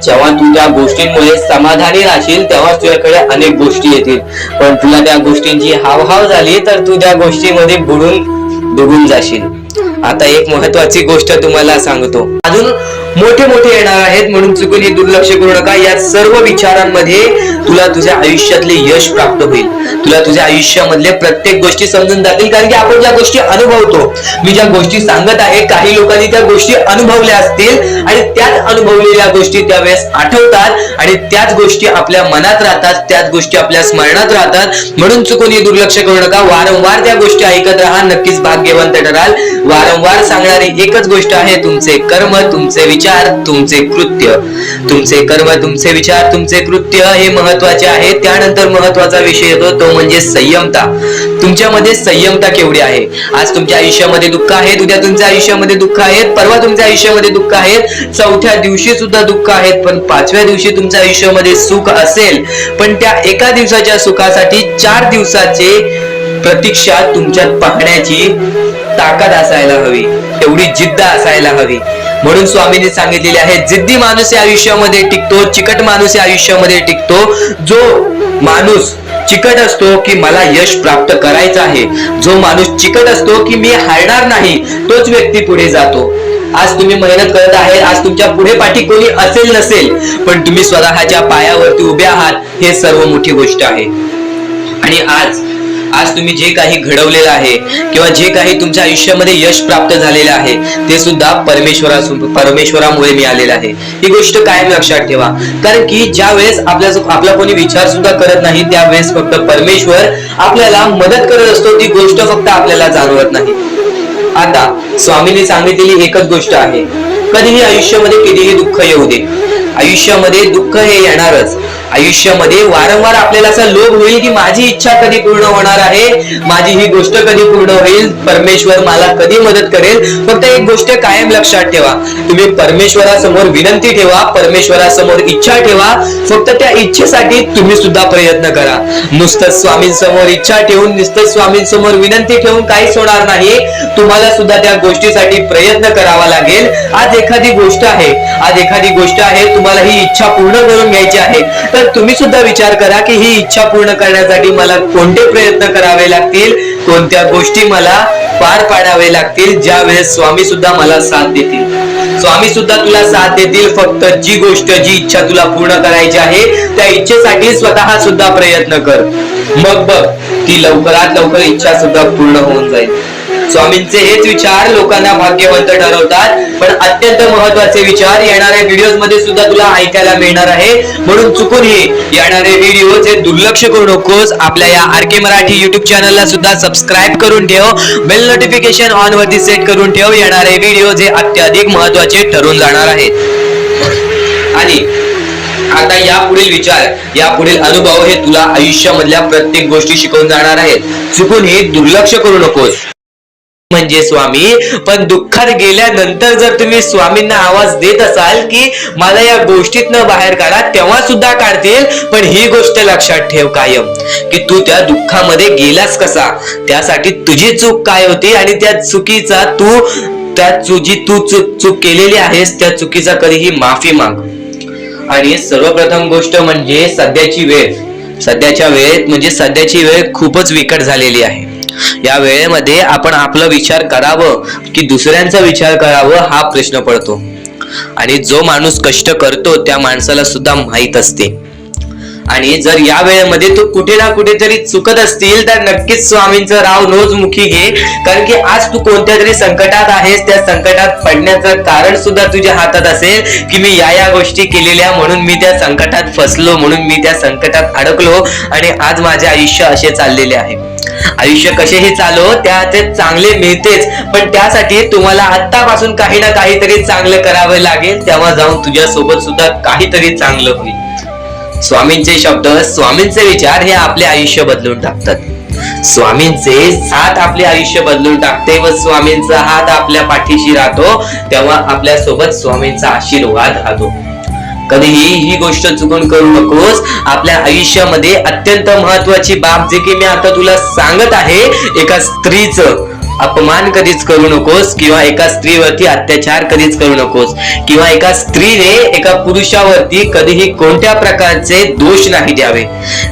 जेव्हा तू त्या गोष्टींमुळे समाधानी राहशील तेव्हा तुझ्याकडे अनेक गोष्टी येतील. पण तुला त्या गोष्टींची हावहाव झाली तर तू त्या गोष्टीमध्ये बुडून डुबून जाशील. आता एक महत्वाची गोष्ट तुम्हाला सांगतो, अजून मोठे मोठे येणार आहेत म्हणून चुकून हे दुर्लक्ष करू नका. या सर्व विचारांमध्ये तुला तुझ्या आयुष्यातले यश प्राप्त होईल. तुला तुझ्या आयुष्यामधले प्रत्येक गोष्टी समजून जातील. कारण की आपण ज्या गोष्टी अनुभवतो, मी ज्या गोष्टी सांगत आहे काही लोकांनी त्या गोष्टी अनुभवल्या असतील आणि त्याच अनुभवलेल्या गोष्टी त्यावेळेस आठवतात आणि त्याच गोष्टी आपल्या मनात राहतात, त्याच गोष्टी आपल्या स्मरणात राहतात. म्हणून चुकून हे दुर्लक्ष करू नका. वारंवार त्या गोष्टी ऐकत राहा, नक्कीच भाग्यवंत ठराल. वारंवार सांगणारी एकच गोष्ट आहे, तुमचे कर्म, तुमचे विचार, तुमचे कृत्य. तुमचे कर्म, तुमचे विचार, तुमचे कृत्य हे महत्वाचे आहे. त्यानंतर महत्वाचा विषय येतो तो म्हणजे संयमता. तुमच्यामध्ये संयमता केवढी आहे? आज तुमच्या आयुष्यामध्ये दुःख आहेत, उद्या तुमच्या आयुष्यामध्ये दुःख आहेत, परवा तुमच्या आयुष्यामध्ये दुःख आहेत, चौथ्या दिवशी सुद्धा दुःख आहेत, पण पाचव्या दिवशी तुमच्या आयुष्यामध्ये सुख असेल. पण त्या एका दिवसाच्या सुखासाठी 4 दिवसाचे प्रतीक्षा तुमच्यात पाहण्याची ताकद असायला हवी, एवढी जिद्द असायला हवी. म्हणून स्वामींनी सांगितलेले आहे, जिद्दी माणूस या आयुष्यामध्ये टिकतो, चिकट माणूस या आयुष्यामध्ये टिकतो. जो माणूस चिकट असतो की मला यश प्राप्त करायचं आहे, जो माणूस चिकट असतो की मी हारणार नाही, तोच व्यक्ती पुढे जातो. आज तुम्ही मेहनत करत आहे, आज तुमच्या पुढे पाठी कोणी असेल नसेल, पण तुम्ही स्वतःच्या पायावरती उभे आहात, हे सर्व मोठी गोष्ट आहे. आणि आज तुम्ही जे काही घडवलेलं आहे किंवा जे काही तुमच्या आयुष्यामध्ये यश प्राप्त झालेलं आहे ते सुद्धा परमेश्वरामुळे मिळालेलं आहे. ही गोष्ट कायम लक्षात ठेवा. कारण की ज्या वेळेस आपला कोणी विचार सुद्धा करत नाही त्यावेळेस फक्त परमेश्वर आपल्याला मदत करत असतो. ती गोष्ट फक्त आपल्याला जाणवत नाही. आता स्वामींनी सांगितलेली एकच गोष्ट आहे, कधीही आयुष्यामध्ये कितीही दुःख येऊ दे, आयुष्यामध्ये दुःख हे येणारच, आयुष्यामध्ये वारंवार आपल्याला असा लोभ होईल की माझी इच्छा कधी पूर्ण होणार आहे, माझी ही गोष्ट कधी पूर्ण होईल, परमेश्वर मला कधी मदत करेल. फक्त एक गोष्ट कायम लक्षात ठेवा, तुम्ही परमेश्वरासमोर विनंती ठेवा, परमेश्वरासमोर इच्छा ठेवा. फक्त त्या इच्छेसाठी तुम्ही सुद्धा प्रयत्न करा. नुसतं स्वामींसमोर इच्छा ठेवून, नुसतं स्वामींसमोर विनंती ठेवून काहीच होणार नाही. तुम्हाला सुद्धा त्या गोष्टीसाठी प्रयत्न करावा लागेल. आज एखादी गोष्ट आहे, तुम्हाला ही इच्छा पूर्ण करून घ्यायची आहे, तर तुम्ही सुद्धा विचार करा की ही इच्छा पूर्ण करण्यासाठी मला कोणते प्रयत्न करावे लागतील, कोणत्या गोष्टी मला पार पाडावे लागतील, ज्या वेळेस स्वामी सुद्धा मला साथ देतील. स्वामी सुद्धा तुला साथ देतील. फक्त जी इच्छा तुला पूर्ण करायची आहे त्या इच्छेसाठी स्वतः सुद्धा प्रयत्न कर. मग बघ ती लवकरात लवकर इच्छा सुद्धा पूर्ण होऊन जाईल. स्वामींचे हेच विचार लोकांना भाग्यवंत ठरवतात. पण अत्यंत महत्वाचे विचार येणाऱ्या व्हिडिओज मध्ये सुद्धा तुला ऐकायला मिळणार आहे. म्हणून चुकूनही येणारे व्हिडिओ हे दुर्लक्ष करू नकोस. आपल्या या RK मराठी युट्यूब चॅनलला सुद्धा सबस्क्राईब करून ठेव, बेल नोटिफिकेशन ऑन वरती सेट करून ठेव. येणारे व्हिडिओ हे अत्याधिक महत्वाचे ठरून जाणार आहेत. आणि आता यापुढील विचार, यापुढील अनुभव हे तुला आयुष्यामधल्या प्रत्येक गोष्टी शिकवून जाणार आहेत. चुकूनही दुर्लक्ष करू नकोस. म्हणजे स्वामी, पण दुःखात गेल्यानंतर जर तुम्ही स्वामींना आवाज देत असाल की मला या गोष्टीतनं बाहेर काढा, तेव्हा सुद्धा काढतील. पण ही गोष्ट लक्षात ठेव कायम की तू त्या दुःखामध्ये गेलास कसा, त्यासाठी तुझी चूक काय होती आणि त्या चुकीचा चूक केलेली आहेस त्या चुकीचा कधीही माफी माग. आणि सर्वप्रथम गोष्ट म्हणजे सध्याच्या वेळ खूपच विकट झालेली आहे. या वेळेमध्ये आपण आपला विचार करावं की दुसऱ्यांचा विचार करावं हा प्रश्न पडतो. आणि जो माणूस कष्ट करतो त्या माणसाला सुद्धा माहित असते. आणि जर या वेळेमध्ये तू कुठे ना कुठेतरी चुकत असतील तर नक्कीच स्वामींचं राव नोज मुखी घे. कारण की आज तू कोणत्या तरी संकटात आहेस. त्या संकटात पडण्याचं कारण सुद्धा तुझ्या हातात असेल की मी या गोष्टी केलेल्या म्हणून मी त्या संकटात फसलो, म्हणून मी त्या संकटात अडकलो आणि आज माझे आयुष्य असे चाललेले आहे. आयुष्य कसेही चालो त्याचे चांगले मिळतेच, पण त्यासाठी तुम्हाला आत्तापासून काही ना काहीतरी चांगलं करावं लागेल. तेव्हा जाऊन तुझ्या सोबत सुद्धा काहीतरी चांगलं होईल. स्वामींचे शब्द, स्वामींचे विचार हे आपले आयुष्य बदलून टाकतात. स्वामींचे साथ आपले आयुष्य बदलून टाकते व स्वामींचा हात आपल्या पाठीशी राहतो. तेव्हा आपल्या सोबत स्वामींचा आशीर्वाद राहतो. कधीही ही गोष्ट चुकून करू नकोस. आपल्या आयुष्यामध्ये अत्यंत महत्वाची बाब जे की मी आता तुला सांगत आहे, एका स्त्रीचं अपमान कधीच करू नकोस किंवा एका स्त्रीवरती अत्याचार कधीच करू नकोस किंवा एका स्त्रीने एका पुरुषावरती कधीही कोणत्या प्रकारचे दोष नाही द्यावे.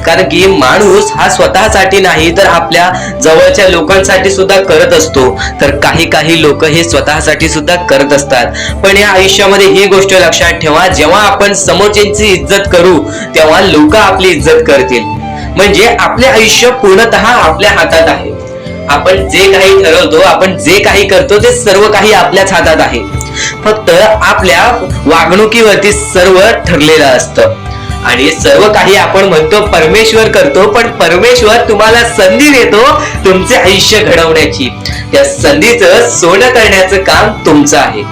कारण की माणूस हा स्वतःसाठी नाही तर आपल्या जवळच्या लोकांसाठी सुद्धा करत असतो. तर काही लोक हे स्वतःसाठी सुद्धा करत असतात. पण या आयुष्यामध्ये ही गोष्ट लक्षात ठेवा, जेव्हा आपण समोरच्यांची इज्जत करू तेव्हा लोक आपली इज्जत करतील. म्हणजे आपले आयुष्य पूर्णतः आपल्या हातात आहे. आपण जे काही ठरवतो, आपण जे काही करतो ते सर्व काही आपल्याच हातात आहे. फक्त आपल्या वागणुकीवरती सर्व ठरलेलं असतं. आणि सर्व काही आपण म्हणतो परमेश्वर करतो, पण परमेश्वर तुम्हाला संधी देतो तुमचे आयुष्य घडवण्याची. त्या संधीचं सोनं करण्याचं काम तुमचं आहे.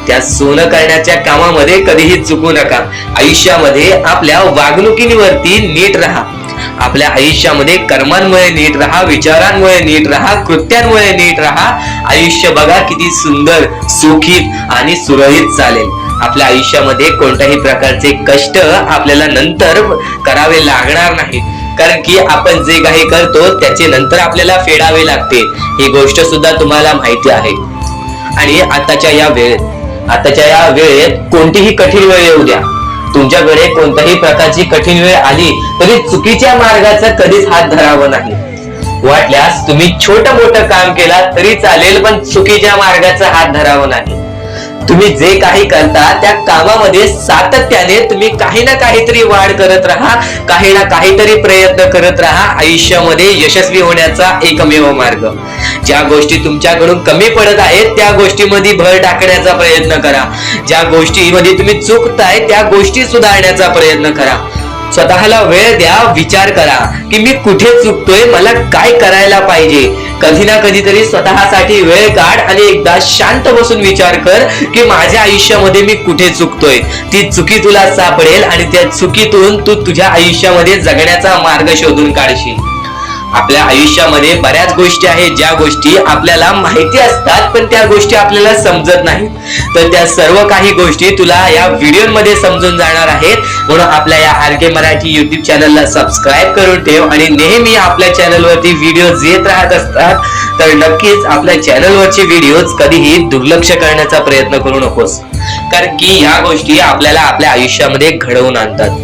त्या सोनं करण्याच्या कामामध्ये कधीही चुकू नका. आयुष्यामध्ये आपल्या वागणुकीवरती नीट राहा. आपल्या आयुष्यामध्ये कर्मांमुळे नीट राहा, विचारांमुळे नीट राहा, कृत्यांमुळे नीट राहा. आयुष्य बघा किती सुंदर, सुखीत आणि सुरळीत चालेल. आपल्या आयुष्यामध्ये कोणत्याही प्रकारचे कष्ट आपल्याला नंतर करावे लागणार नाहीत. कारण की आपण जे काही करतो त्याचे नंतर आपल्याला फेडावे लागते. ही गोष्ट सुद्धा तुम्हाला माहिती आहे. आणि आताच्या या वेळेत कोणतीही कठीण वेळ येऊ द्या, तुमच्याकडे कोणत्याही प्रकारची कठीण वेळ आली तरी चुकीच्या मार्गाचा कधीच हात धरावा नाही. वाटल्यास तुम्ही छोटं मोठं काम केला तरी चालेल, पण चुकीच्या मार्गाचा हात धरावा नाही. तुम्ही जे काही करता त्या कामामध्ये सातत्याने तुम्ही काही ना काहीतरी वाढ करत राहा, काही ना काहीतरी प्रयत्न करत राहा. आयुष्यामध्ये यशस्वी होण्याचा एकमेव मार्ग. ज्या गोष्टी तुमच्याकडून कमी पडत आहेत त्या गोष्टीमध्ये भर टाकण्याचा प्रयत्न करा. ज्या गोष्टीमध्ये तुम्ही चुकताय त्या गोष्टी सुधारण्याचा प्रयत्न करा. स्वतःला वेळ द्या, विचार करा की मी कुठे चुकतोय, मला काय करायला पाहिजे. कधी ना कधीतरी स्वतःसाठी वेळ काढ आणि एकदा शांत बसून विचार कर की माझ्या आयुष्यामध्ये मी कुठे चुकतोय. ती चुकी तुला सापडेल आणि त्या चुकीतून तू तुझ्या आयुष्यामध्ये जगण्याचा मार्ग शोधून काढशील. आपल्या आयुष्यामध्ये बऱ्याच गोष्टी आहेत ज्या गोष्टी आपल्याला माहिती असतात पण त्या गोष्टी आपल्याला समजत नाहीत. तर त्या सर्व काही गोष्टी तुला या व्हिडिओमध्ये समजून जाणार आहेत. म्हणून आपल्या या RK मराठी YouTube चॅनलला सबस्क्राईब करून ठेव आणि नेहमी आपल्या चॅनलवरती व्हिडिओज येत राहत असतात. तर नक्कीच आपल्या चॅनलवरचे व्हिडिओज कधीही दुर्लक्ष करण्याचा प्रयत्न करू नकोस, कारण की ह्या गोष्टी आपल्याला आपल्या आयुष्यामध्ये घडवून आणतात.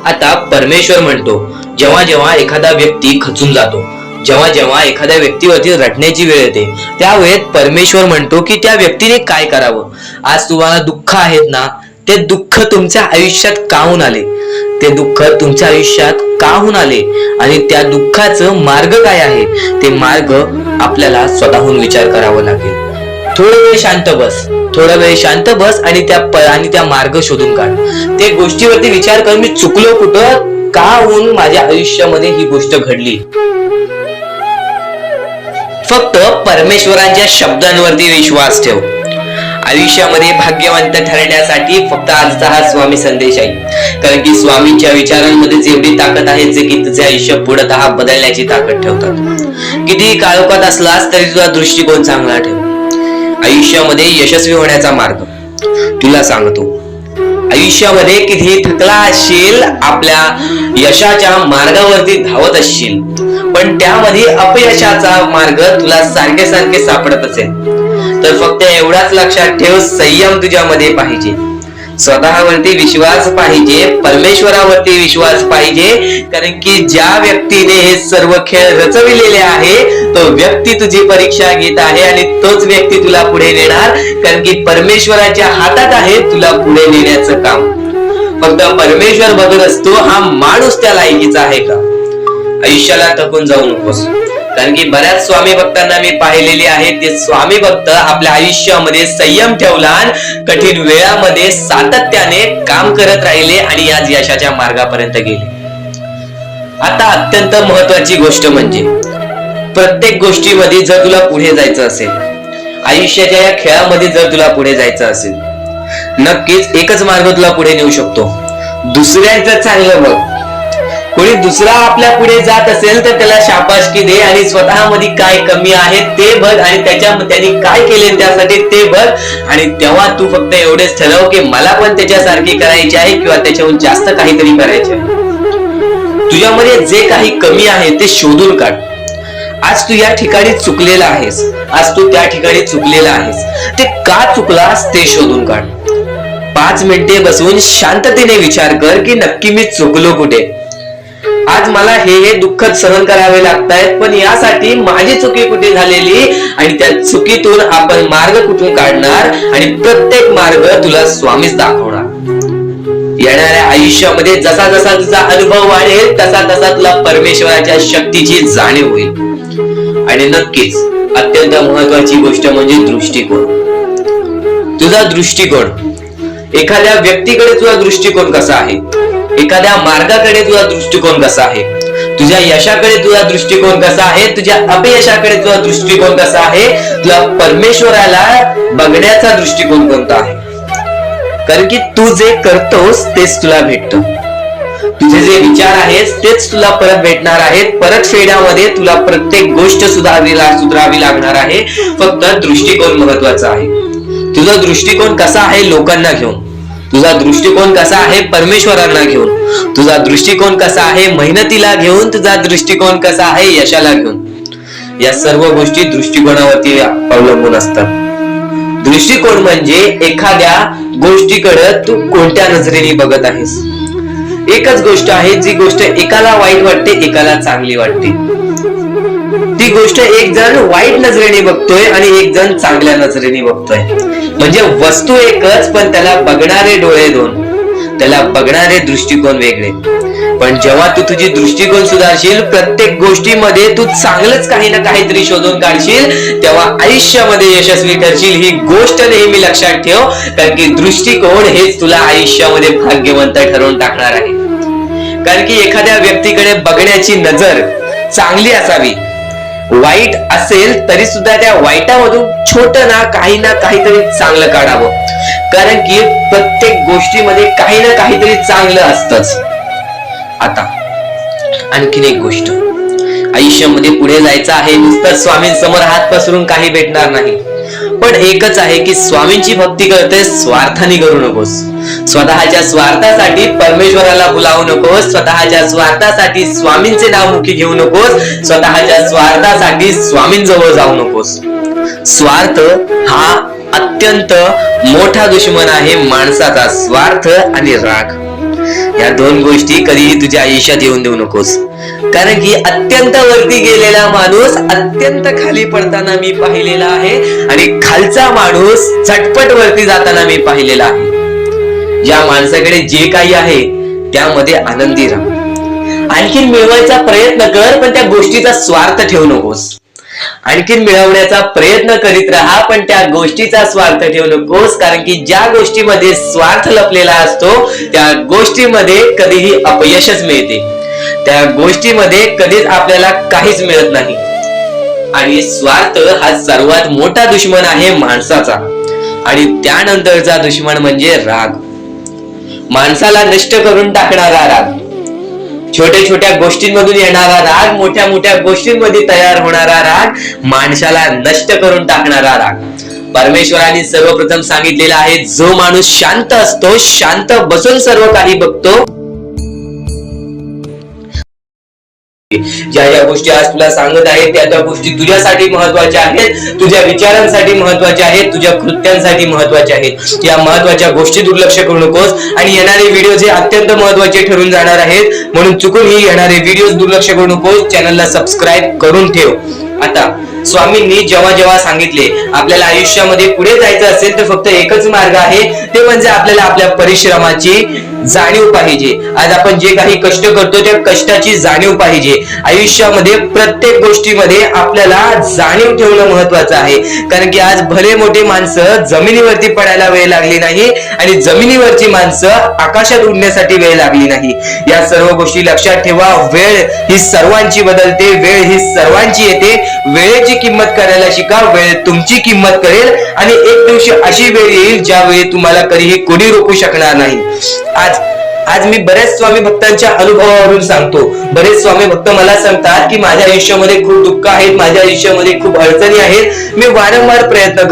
आता परमेश्वर म्हणतो, जेव्हा जेव्हा एखादा व्यक्ती खचून जातो, जेव्हा जेव्हा एखाद्या व्यक्तीवरती रटण्याची वेळ येते, त्यावेळेत परमेश्वर म्हणतो की त्या व्यक्तीने काय करावं. आज तुम्हाला दुःख आहेत ना, ते दुःख तुमच्या आयुष्यात का होऊन आले, ते दुःख तुमच्या आयुष्यात का होऊन आले आणि त्या दुःखाचं मार्ग काय आहे, ते मार्ग आपल्याला स्वतःहून विचार करावा लागेल. थोडा वेळ शांत बस, थोडा वेळ शांत बस आणि त्या मार्ग शोधून काढ. ते गोष्टीवरती विचार कर, मी चुकलो कुठं, का होऊन माझ्या आयुष्यामध्ये ही गोष्ट घडली. फक्त परमेश्वरांच्या शब्दांवरती विश्वास ठेव. आयुष्यामध्ये भाग्यवंत ठरण्यासाठी फक्त आजचा हा स्वामी संदेश आहे, कारण की स्वामींच्या विचारांमध्येच एवढी ताकद आहे जे की तुझे आयुष्य पूर्णतः बदलण्याची ताकद ठेवतात. किती काळोखात असलास तरी तुझा दृष्टिकोन चांगला ठेव. आयुष्यामध्ये यशस्वी होण्याचा मार्ग तुला सांगतो. आयुष्यामध्ये किती थकला असशील, आपल्या यशाच्या मार्गावरती धावत असशील, पण त्यामध्ये अपयशाचा मार्ग तुला सारखे सारखे सापडत असेल, तर फक्त एवढाच लक्षात ठेव, संयम तुझ्यामध्ये पाहिजे, स्वतःवरती विश्वास पाहिजे, परमेश्वरावरती विश्वास पाहिजे. कारण की ज्या व्यक्तीने हे सर्व खेळ रचविलेले आहे तो व्यक्ती तुझी परीक्षा घेत आहे आणि तोच व्यक्ती तुला पुढे नेणार, कारण की परमेश्वराच्या हातात आहे तुला पुढे नेण्याचं काम. फक्त परमेश्वर बघत असतो हा माणूस त्या लायकीचा आहे का. आयुष्याला थकून जाऊ नकोस, कारण की बऱ्याच स्वामी भक्तांना मी पाहिलेले आहे, ते स्वामी भक्त आपल्या आयुष्यामध्ये संयम ठेवला, कठीण वेळामध्ये सातत्याने काम करत राहिले आणि आज यशाच्या मार्गापर्यंत गेले. आता अत्यंत महत्वाची गोष्ट म्हणजे प्रत्येक गोष्टीमध्ये जर तुला पुढे जायचं असेल, आयुष्याच्या या खेळामध्ये जर तुला पुढे जायचं असेल, नक्कीच एकच मार्ग तुला पुढे नेऊ शकतो. दुसऱ्यांचं चांगलं बघ. कोणी दुसरा आपल्या पुढे जात असेल तर त्याला शाबासकी दे आणि स्वतःमध्ये काय कमी आहे ते बघ आणि त्यांनी काय केले त्यासाठी ते बघ, आणि तेव्हा तू फक्त एवढेच ठरव की मला पण त्याच्यासारखी करायची आहे किंवा त्याच्याहून जास्त काहीतरी करायचे आहे. तुझ्यामध्ये जे काही कमी आहे ते शोधून काढ. आज तू या ठिकाणी चुकलेला आहेस, आज तू त्या ठिकाणी चुकलेला आहेस, ते का चुकलास ते शोधून काढ. 5 मिनिटे बसून शांततेने विचार कर की नक्की मी चुकलो कुठे. आज मला हे दुःख सहन करावे लागतायत, पण यासाठी माझी चुकी कुठे झालेली आणि त्या चुकीतून आपण मार्ग कुठून काढणार आणि प्रत्येक मार्ग तुला स्वामीच दाखवणार. येणाऱ्या आयुष्यामध्ये जसा जसा तुझा अनुभव वाढेल तसा तसा तुला परमेश्वराच्या शक्तीची जाणीव होईल. आणि नक्कीच अत्यंत महत्वाची गोष्ट म्हणजे दृष्टिकोन. तुझा दृष्टिकोन, एखाद्या व्यक्तीकडे तुझा दृष्टिकोन कसा आहे, एखाद्या मार्गाकडे तुझा दृष्टिकोन कसा आहे, तुझ्या यशाकडे तुझा दृष्टिकोन कसा आहे, तुझ्या अपयशाकडे तुझा दृष्टिकोन कसा आहे, तुला परमेश्वराला बघण्याचा दृष्टिकोन कोणता आहे. कारण की तू जे करतोस तेच तुला भेटतं. तुझे जे विचार आहेत तेच तुला परत भेटणार आहेत. परत फेड्यामध्ये तुला प्रत्येक गोष्ट सुधारावी लागणार आहे. फक्त दृष्टिकोन महत्वाचा आहे. तुझा दृष्टिकोन कसा आहे लोकांना घेऊन, तुझा दृष्टिकोन कसा आहे परमेश्वरांना घेऊन, तुझा दृष्टिकोन कसा आहे मेहनतीला घेऊन, तुझा दृष्टिकोन कसा आहे यशाला घेऊन. या सर्व गोष्टी दृष्टिकोनावरती अवलंबून असतात. दृष्टिकोन म्हणजे एखाद्या गोष्टीकडे तू कोणत्या नजरेने बघत आहेस. एकच गोष्ट आहे, जी गोष्ट एकाला वाईट वाटते एकाला चांगली वाटते. ती गोष्ट एक जण वाईट नजरेने बघतोय आणि एक जण चांगल्या नजरेने बघतोय. म्हणजे वस्तू एकच पण त्याला बघणारे डोळे दोन, त्याला बघणारे दृष्टिकोन वेगळे. पण जेव्हा तू तुझी दृष्टिकोन सुधारशील, प्रत्येक गोष्टीमध्ये तू चांगलंच काही ना काहीतरी शोधून काढशील, तेव्हा आयुष्यामध्ये यशस्वी ठरशील. ही गोष्ट नेहमी लक्षात ठेव, कारण की दृष्टिकोन हेच तुला आयुष्यामध्ये भाग्यवंत ठरवून टाकणार आहे. कारण की एखाद्या व्यक्तीकडे बघण्याची नजर चांगली असावी, वाईट असेल तरी सुद्धा त्या वाईटामधून छोट ना काहीतरी चांगलं काढावं, कारण की प्रत्येक गोष्टीमध्ये काही ना काहीतरी चांगलं असतंच. आता आणखीन एक गोष्ट, आयुष्यामध्ये पुढे जायचं आहे, नुसतं स्वामींसमोर हात पसरून काही भेटणार नाही. पण एकच आहे की स्वामींची भक्ती करते, स्वार्थाने करू नकोस. स्वतःच्या स्वार्थासाठी परमेश्वराला भुलावू नकोस, स्वतःच्या स्वार्थासाठी स्वामींचे नाव मुखी घेऊ नकोस, स्वतःच्या स्वार्थासाठी स्वामींजवळ जाऊ नकोस. स्वार्थ हा अत्यंत मोठा दुश्मन आहे माणसाचा. स्वार्थ आणि राग या दोन गोष्टी कधीही तुझ्या आयुष्यात येऊन देऊ नकोस, कारण की अत्यंत वरती गेलेला माणूस अत्यंत खाली पडताना मी पाहिलेला आहे, आणि खालचा माणूस झटपट वरती जाताना मी पाहिलेला आहे. ज्या माणसाकडे जे काही आहे त्यामध्ये आनंदी राहा. आणखीन मिळवायचा प्रयत्न कर, पण त्या गोष्टीचा स्वार्थ ठेवू नकोस. आणखीन मिळवण्याचा प्रयत्न करीत राहा, पण त्या गोष्टीचा स्वार्थ ठेवू नकोस, कारण की ज्या गोष्टीमध्ये स्वार्थ लपलेला असतो त्या गोष्टीमध्ये कधीही अपयशच मिळते, त्या गोष्टीमध्ये कधीच आपल्याला काहीच मिळत नाही. आणि स्वार्थ हा सर्वात मोठा दुश्मन आहे माणसाचा, आणि त्यानंतरचा दुश्मन म्हणजे राग. माणसाला नष्ट करून टाकणारा राग, छोट्या छोट्या गोष्टींमधून येणारा राग, मोठ्या मोठ्या गोष्टींमध्ये तयार होणारा राग, माणसाला नष्ट करून टाकणारा राग. परमेश्वराने सर्वप्रथम सांगितलेला आहे, जो माणूस शांत असतो, शांत बसून सर्व काही बघतो, ज्या ज्या गोष्टी आज तुला सांगत आहेत त्या त्या गोष्टी तुझ्यासाठी महत्वाच्या आहेत, तुझ्या विचारांसाठी महत्वाच्या आहेत, तुझ्या कृत्यांसाठी महत्वाच्या आहेत. या महत्वाच्या गोष्टी दुर्लक्ष करू नकोस, आणि येणारे व्हिडिओ जे अत्यंत महत्वाचे ठरून जाणार आहेत, म्हणून चुकूनही येणारे व्हिडिओ दुर्लक्ष करू नकोस. चॅनलला सबस्क्राईब करून ठेव. आता स्वामींनी जेव्हा जेव्हा सांगितले आपल्याला आयुष्यामध्ये पुढे जायचं असेल तर फक्त एकच मार्ग आहे, ते म्हणजे आपल्याला आपल्या परिश्रमाची जाणीव पाहिजे. आज आपण जे काही कष्ट करतो त्या कष्टाची जाणीव पाहिजे. आयुष्यामध्ये प्रत्येक गोष्टीमध्ये आपल्याला जाणीव ठेवणं महत्वाचं आहे, कारण की आज भले मोठे माणसं जमिनीवरती पडायला वेळ लागली नाही, आणि जमिनीवरची माणसं आकाशात उडण्यासाठी वेळ लागली नाही. या सर्व गोष्टी लक्षात ठेवा. वेळ ही सर्वांची बदलते, वेळ ही सर्वांची येते. वेळेची किंमत करायला शिका, वेळ तुमची किंमत करेल, आणि एक दिवशी अशी वेळ येईल ज्यावेळी तुम्हाला कधीही कोणी रोखू शकणार नाही. आज मी बरेच स्वामी भक्तांच्या अनुभवावरून सांगतो. बरेच स्वामी भक्त मला सांगतात की माझ्या आयुष्यामध्ये खूप दुःख आहेत, माझ्या आयुष्यामध्ये खूप अडचणी आहेत, मी वारंवार प्रयत्न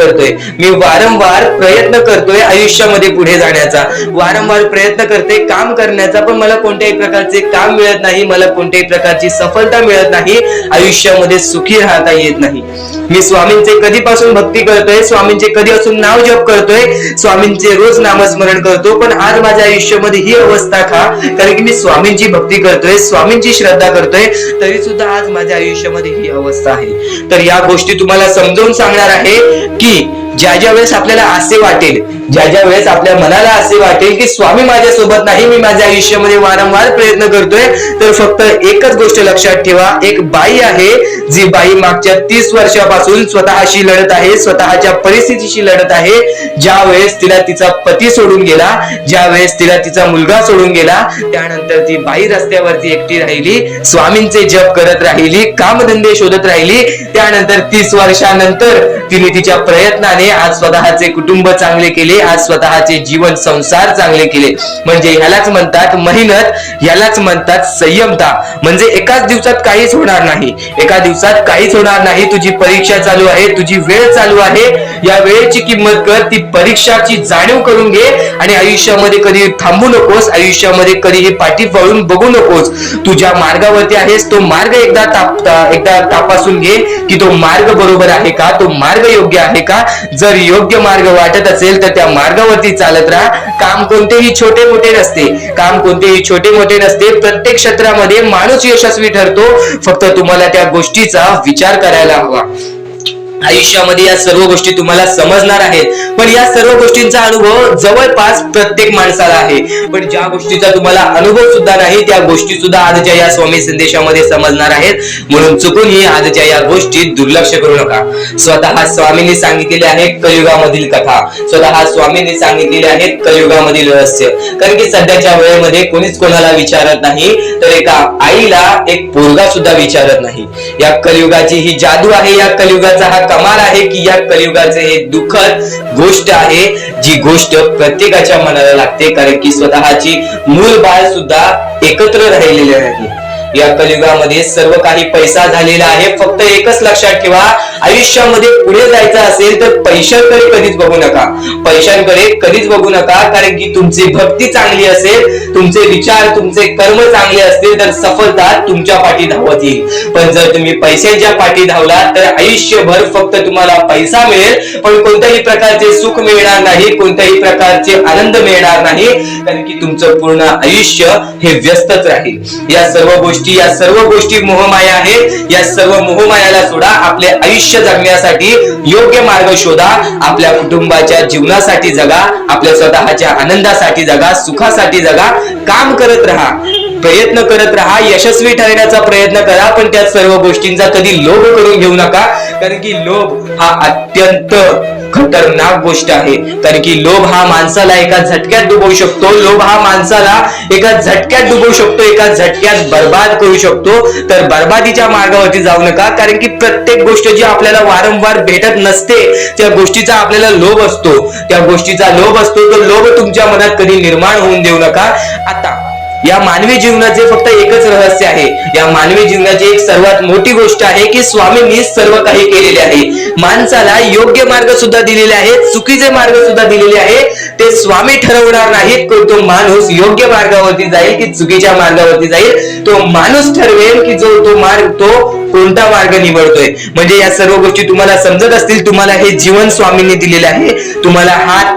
करतोय आयुष्यामध्ये पुढे जाण्याचा, वारंवार प्रयत्न करते काम करण्याचा, पण मला कोणत्याही प्रकारचे काम मिळत नाही, मला कोणत्याही प्रकारची सफलता मिळत नाही, आयुष्यामध्ये सुखी राहता येत नाही. मी स्वामींचे कधीपासून भक्ती करतोय, स्वामींचे कधीपासून नाव जप करतोय, स्वामींचे रोज नामस्मरण करतो, पण आज माझ्या आयुष्यामध्ये ही अवस्था का? कारण की मी स्वामींची भक्ती करतोय, स्वामींची श्रद्धा करतोय, तरी सुद्धा आज माझ्या आयुष्यामध्ये ही अवस्था आहे. तर या गोष्टी तुम्हाला समजावून सांगणार आहे की ज्या वेळेस आपल्याला असे वाटेल, ज्या वेळेस आपल्या मनाला असे वाटेल की स्वामी माझ्या सोबत नाही, मी माझ्या आयुष्यामध्ये वारंवार प्रयत्न करतोय, तर फक्त एकच गोष्ट लक्षात ठेवा. एक बाई आहे, जी बाई मागच्या 30 वर्षापासून स्वतःशी लढत आहे, स्वतःच्या परिस्थितीशी लढत आहे. ज्या वेळेस तिला तिचा पती सोडून गेला, ज्या वेळेस तिला तिचा मुलगा सोडून गेला, त्यानंतर ती बाई रस्त्यावरती एकटी राहिली, स्वामींचे जप करत राहिली, कामधंदे शोधत राहिली. त्यानंतर 30 वर्षानंतर तिने तिच्या प्रयत्नाने आज स्वतःचे कुटुंब चांगले केले, आज स्वतःचे जीवन संसार चांगले केले. म्हणजे ह्यालाच म्हणतात मेहनत, ह्यालाच म्हणतात संयमता. म्हणजे एकाच दिवसात काहीच होणार नाही, एका दिवसात काहीच होणार नाही. तुझी परीक्षा चालू आहे, तुझी वेळ चालू आहे, या वेळेची किंमत कर, ती परीक्षाची जाणीव करून घे, आणि आयुष्यामध्ये कधी थांबू नकोस, आयुष्यामध्ये कधीही पाठी वळून बघू नकोस. तू ज्या मार्गावरती आहेस तो मार्ग एकदा तपासून घे की तो मार्ग बरोबर आहे का, तो मार्ग योग्य आहे का. जर योग्य मार्ग वाटत असेल तर त्या मार्गावरती चालत राहा. काम कोणतेही छोटे मोठे नसते, काम कोणतेही छोटे मोठे नसते. प्रत्येक क्षेत्रामध्ये माणूस यशस्वी ठरतो, फक्त तुम्हाला त्या गोष्टीचा विचार करायला हवा. आयुष्यामध्ये या सर्व गोष्टी तुम्हाला समजणार आहेत, पण या सर्व गोष्टींचा अनुभव जवळपास प्रत्येक माणसाला आहे. पण ज्या गोष्टीचा तुम्हाला अनुभव सुद्धा नाही त्या गोष्टी सुद्धा आजच्या या स्वामी संदेशामध्ये समजणार आहेत. म्हणून चुकूनही आजच्या या गोष्टीत दुर्लक्ष करू नका. स्वतः स्वामींनी सांगितलेले आहे कलियुगामधील कथा, स्वतः स्वामींनी सांगितलेले आहेत कलियुगामधील रहस्य. कारण की सध्याच्या वेळेमध्ये कोणीच कोणाला विचारत नाही, तर एका आईला एक पोरगा सुद्धा विचारत नाही. या कलियुगाची ही जादू आहे, या कलियुगाचा हा कमाल आहे की या कलियुगाचे हे दुःखद गोष्ट आहे, जी गोष्ट प्रत्येकाच्या मनाला लागते. कारण की स्वतःची मूल बाळ सुद्धा एकत्र राहिलेले नाही. या कलियुगामध्ये सर्व काही पैसा झालेला आहे. फक्त एकच लक्षात ठेवा, आयुष्यामध्ये पुढे जायचं असेल तर पैशांकडे कधीच बघू नका, पैशांकडे कधीच बघू नका. कारण की तुमची भक्ती चांगली असेल, तुमचे विचार, तुमचे कर्म चांगले असतील तर सफलता तुमच्या पाठी धावत येईल. पण जर तुम्ही पैशांच्या पाठी धावला तर आयुष्यभर फक्त तुम्हाला पैसा मिळेल, पण कोणत्याही प्रकारचे सुख मिळणार नाही, कोणत्याही प्रकारचे आनंद मिळणार नाही. कारण की तुमचं पूर्ण आयुष्य हे व्यस्तच राहील. या सर्व गोष्टी मोहमाया आहेत. या सर्व मोहमायाला सोडा, आपले आयुष्य जगण्यासाठी योग्य मार्ग शोधा, आपल्या कुटुंबाच्या जीवनासाठी जगा, आपल्या स्वतःच्या आनंदासाठी जगा, सुखासाठी जगा. काम करत राहा, प्रयत्न करत राहा, यशस्वी ठरण्याचा प्रयत्न करा, पण त्या सर्व गोष्टींचा कधी लोभ करून घेऊ नका. कारण की लोभ हा अत्यंत खतरनाक गोष्ट आहे. कारण की लोभ हा माणसाला एका झटक्यात डुबवू शकतो, लोभ हा माणसाला एका झटक्यात डुबवू शकतो, एका झटक्यात बर्बाद करू शकतो. तर बर्बादीच्या मार्गावरती जाऊ नका. कारण की प्रत्येक गोष्ट जी आपल्याला वारंवार भेटत नसते त्या गोष्टीचा आपल्याला लोभ असतो, त्या गोष्टीचा लोभ असतो. तो लोभ तुमच्या मनात कधी निर्माण होऊन देऊ नका. आता या मानवी जीवनाचे फक्त एकच रहस्य आहे, या मानवी जीवनाची एक सर्वात मोठी गोष्ट आहे की स्वामींनी सर्व काही केलेले आहे. माणसाला योग्य मार्ग सुद्धा दिलेले आहेत, चुकीचे मार्ग सुद्धा दिलेले आहेत. ते स्वामी ठरवणार नाहीत की तो माणूस योग्य मार्गावरती जाईल की चुकीच्या मार्गावरती जाईल. तो माणूस ठरवेल की तो कोणता मार्ग निवडतोय. म्हणजे या सर्व गोष्टी तुम्हाला समजत असतील. तुम्हाला हे जीवन स्वामींनी दिलेले आहे, तुम्हाला हात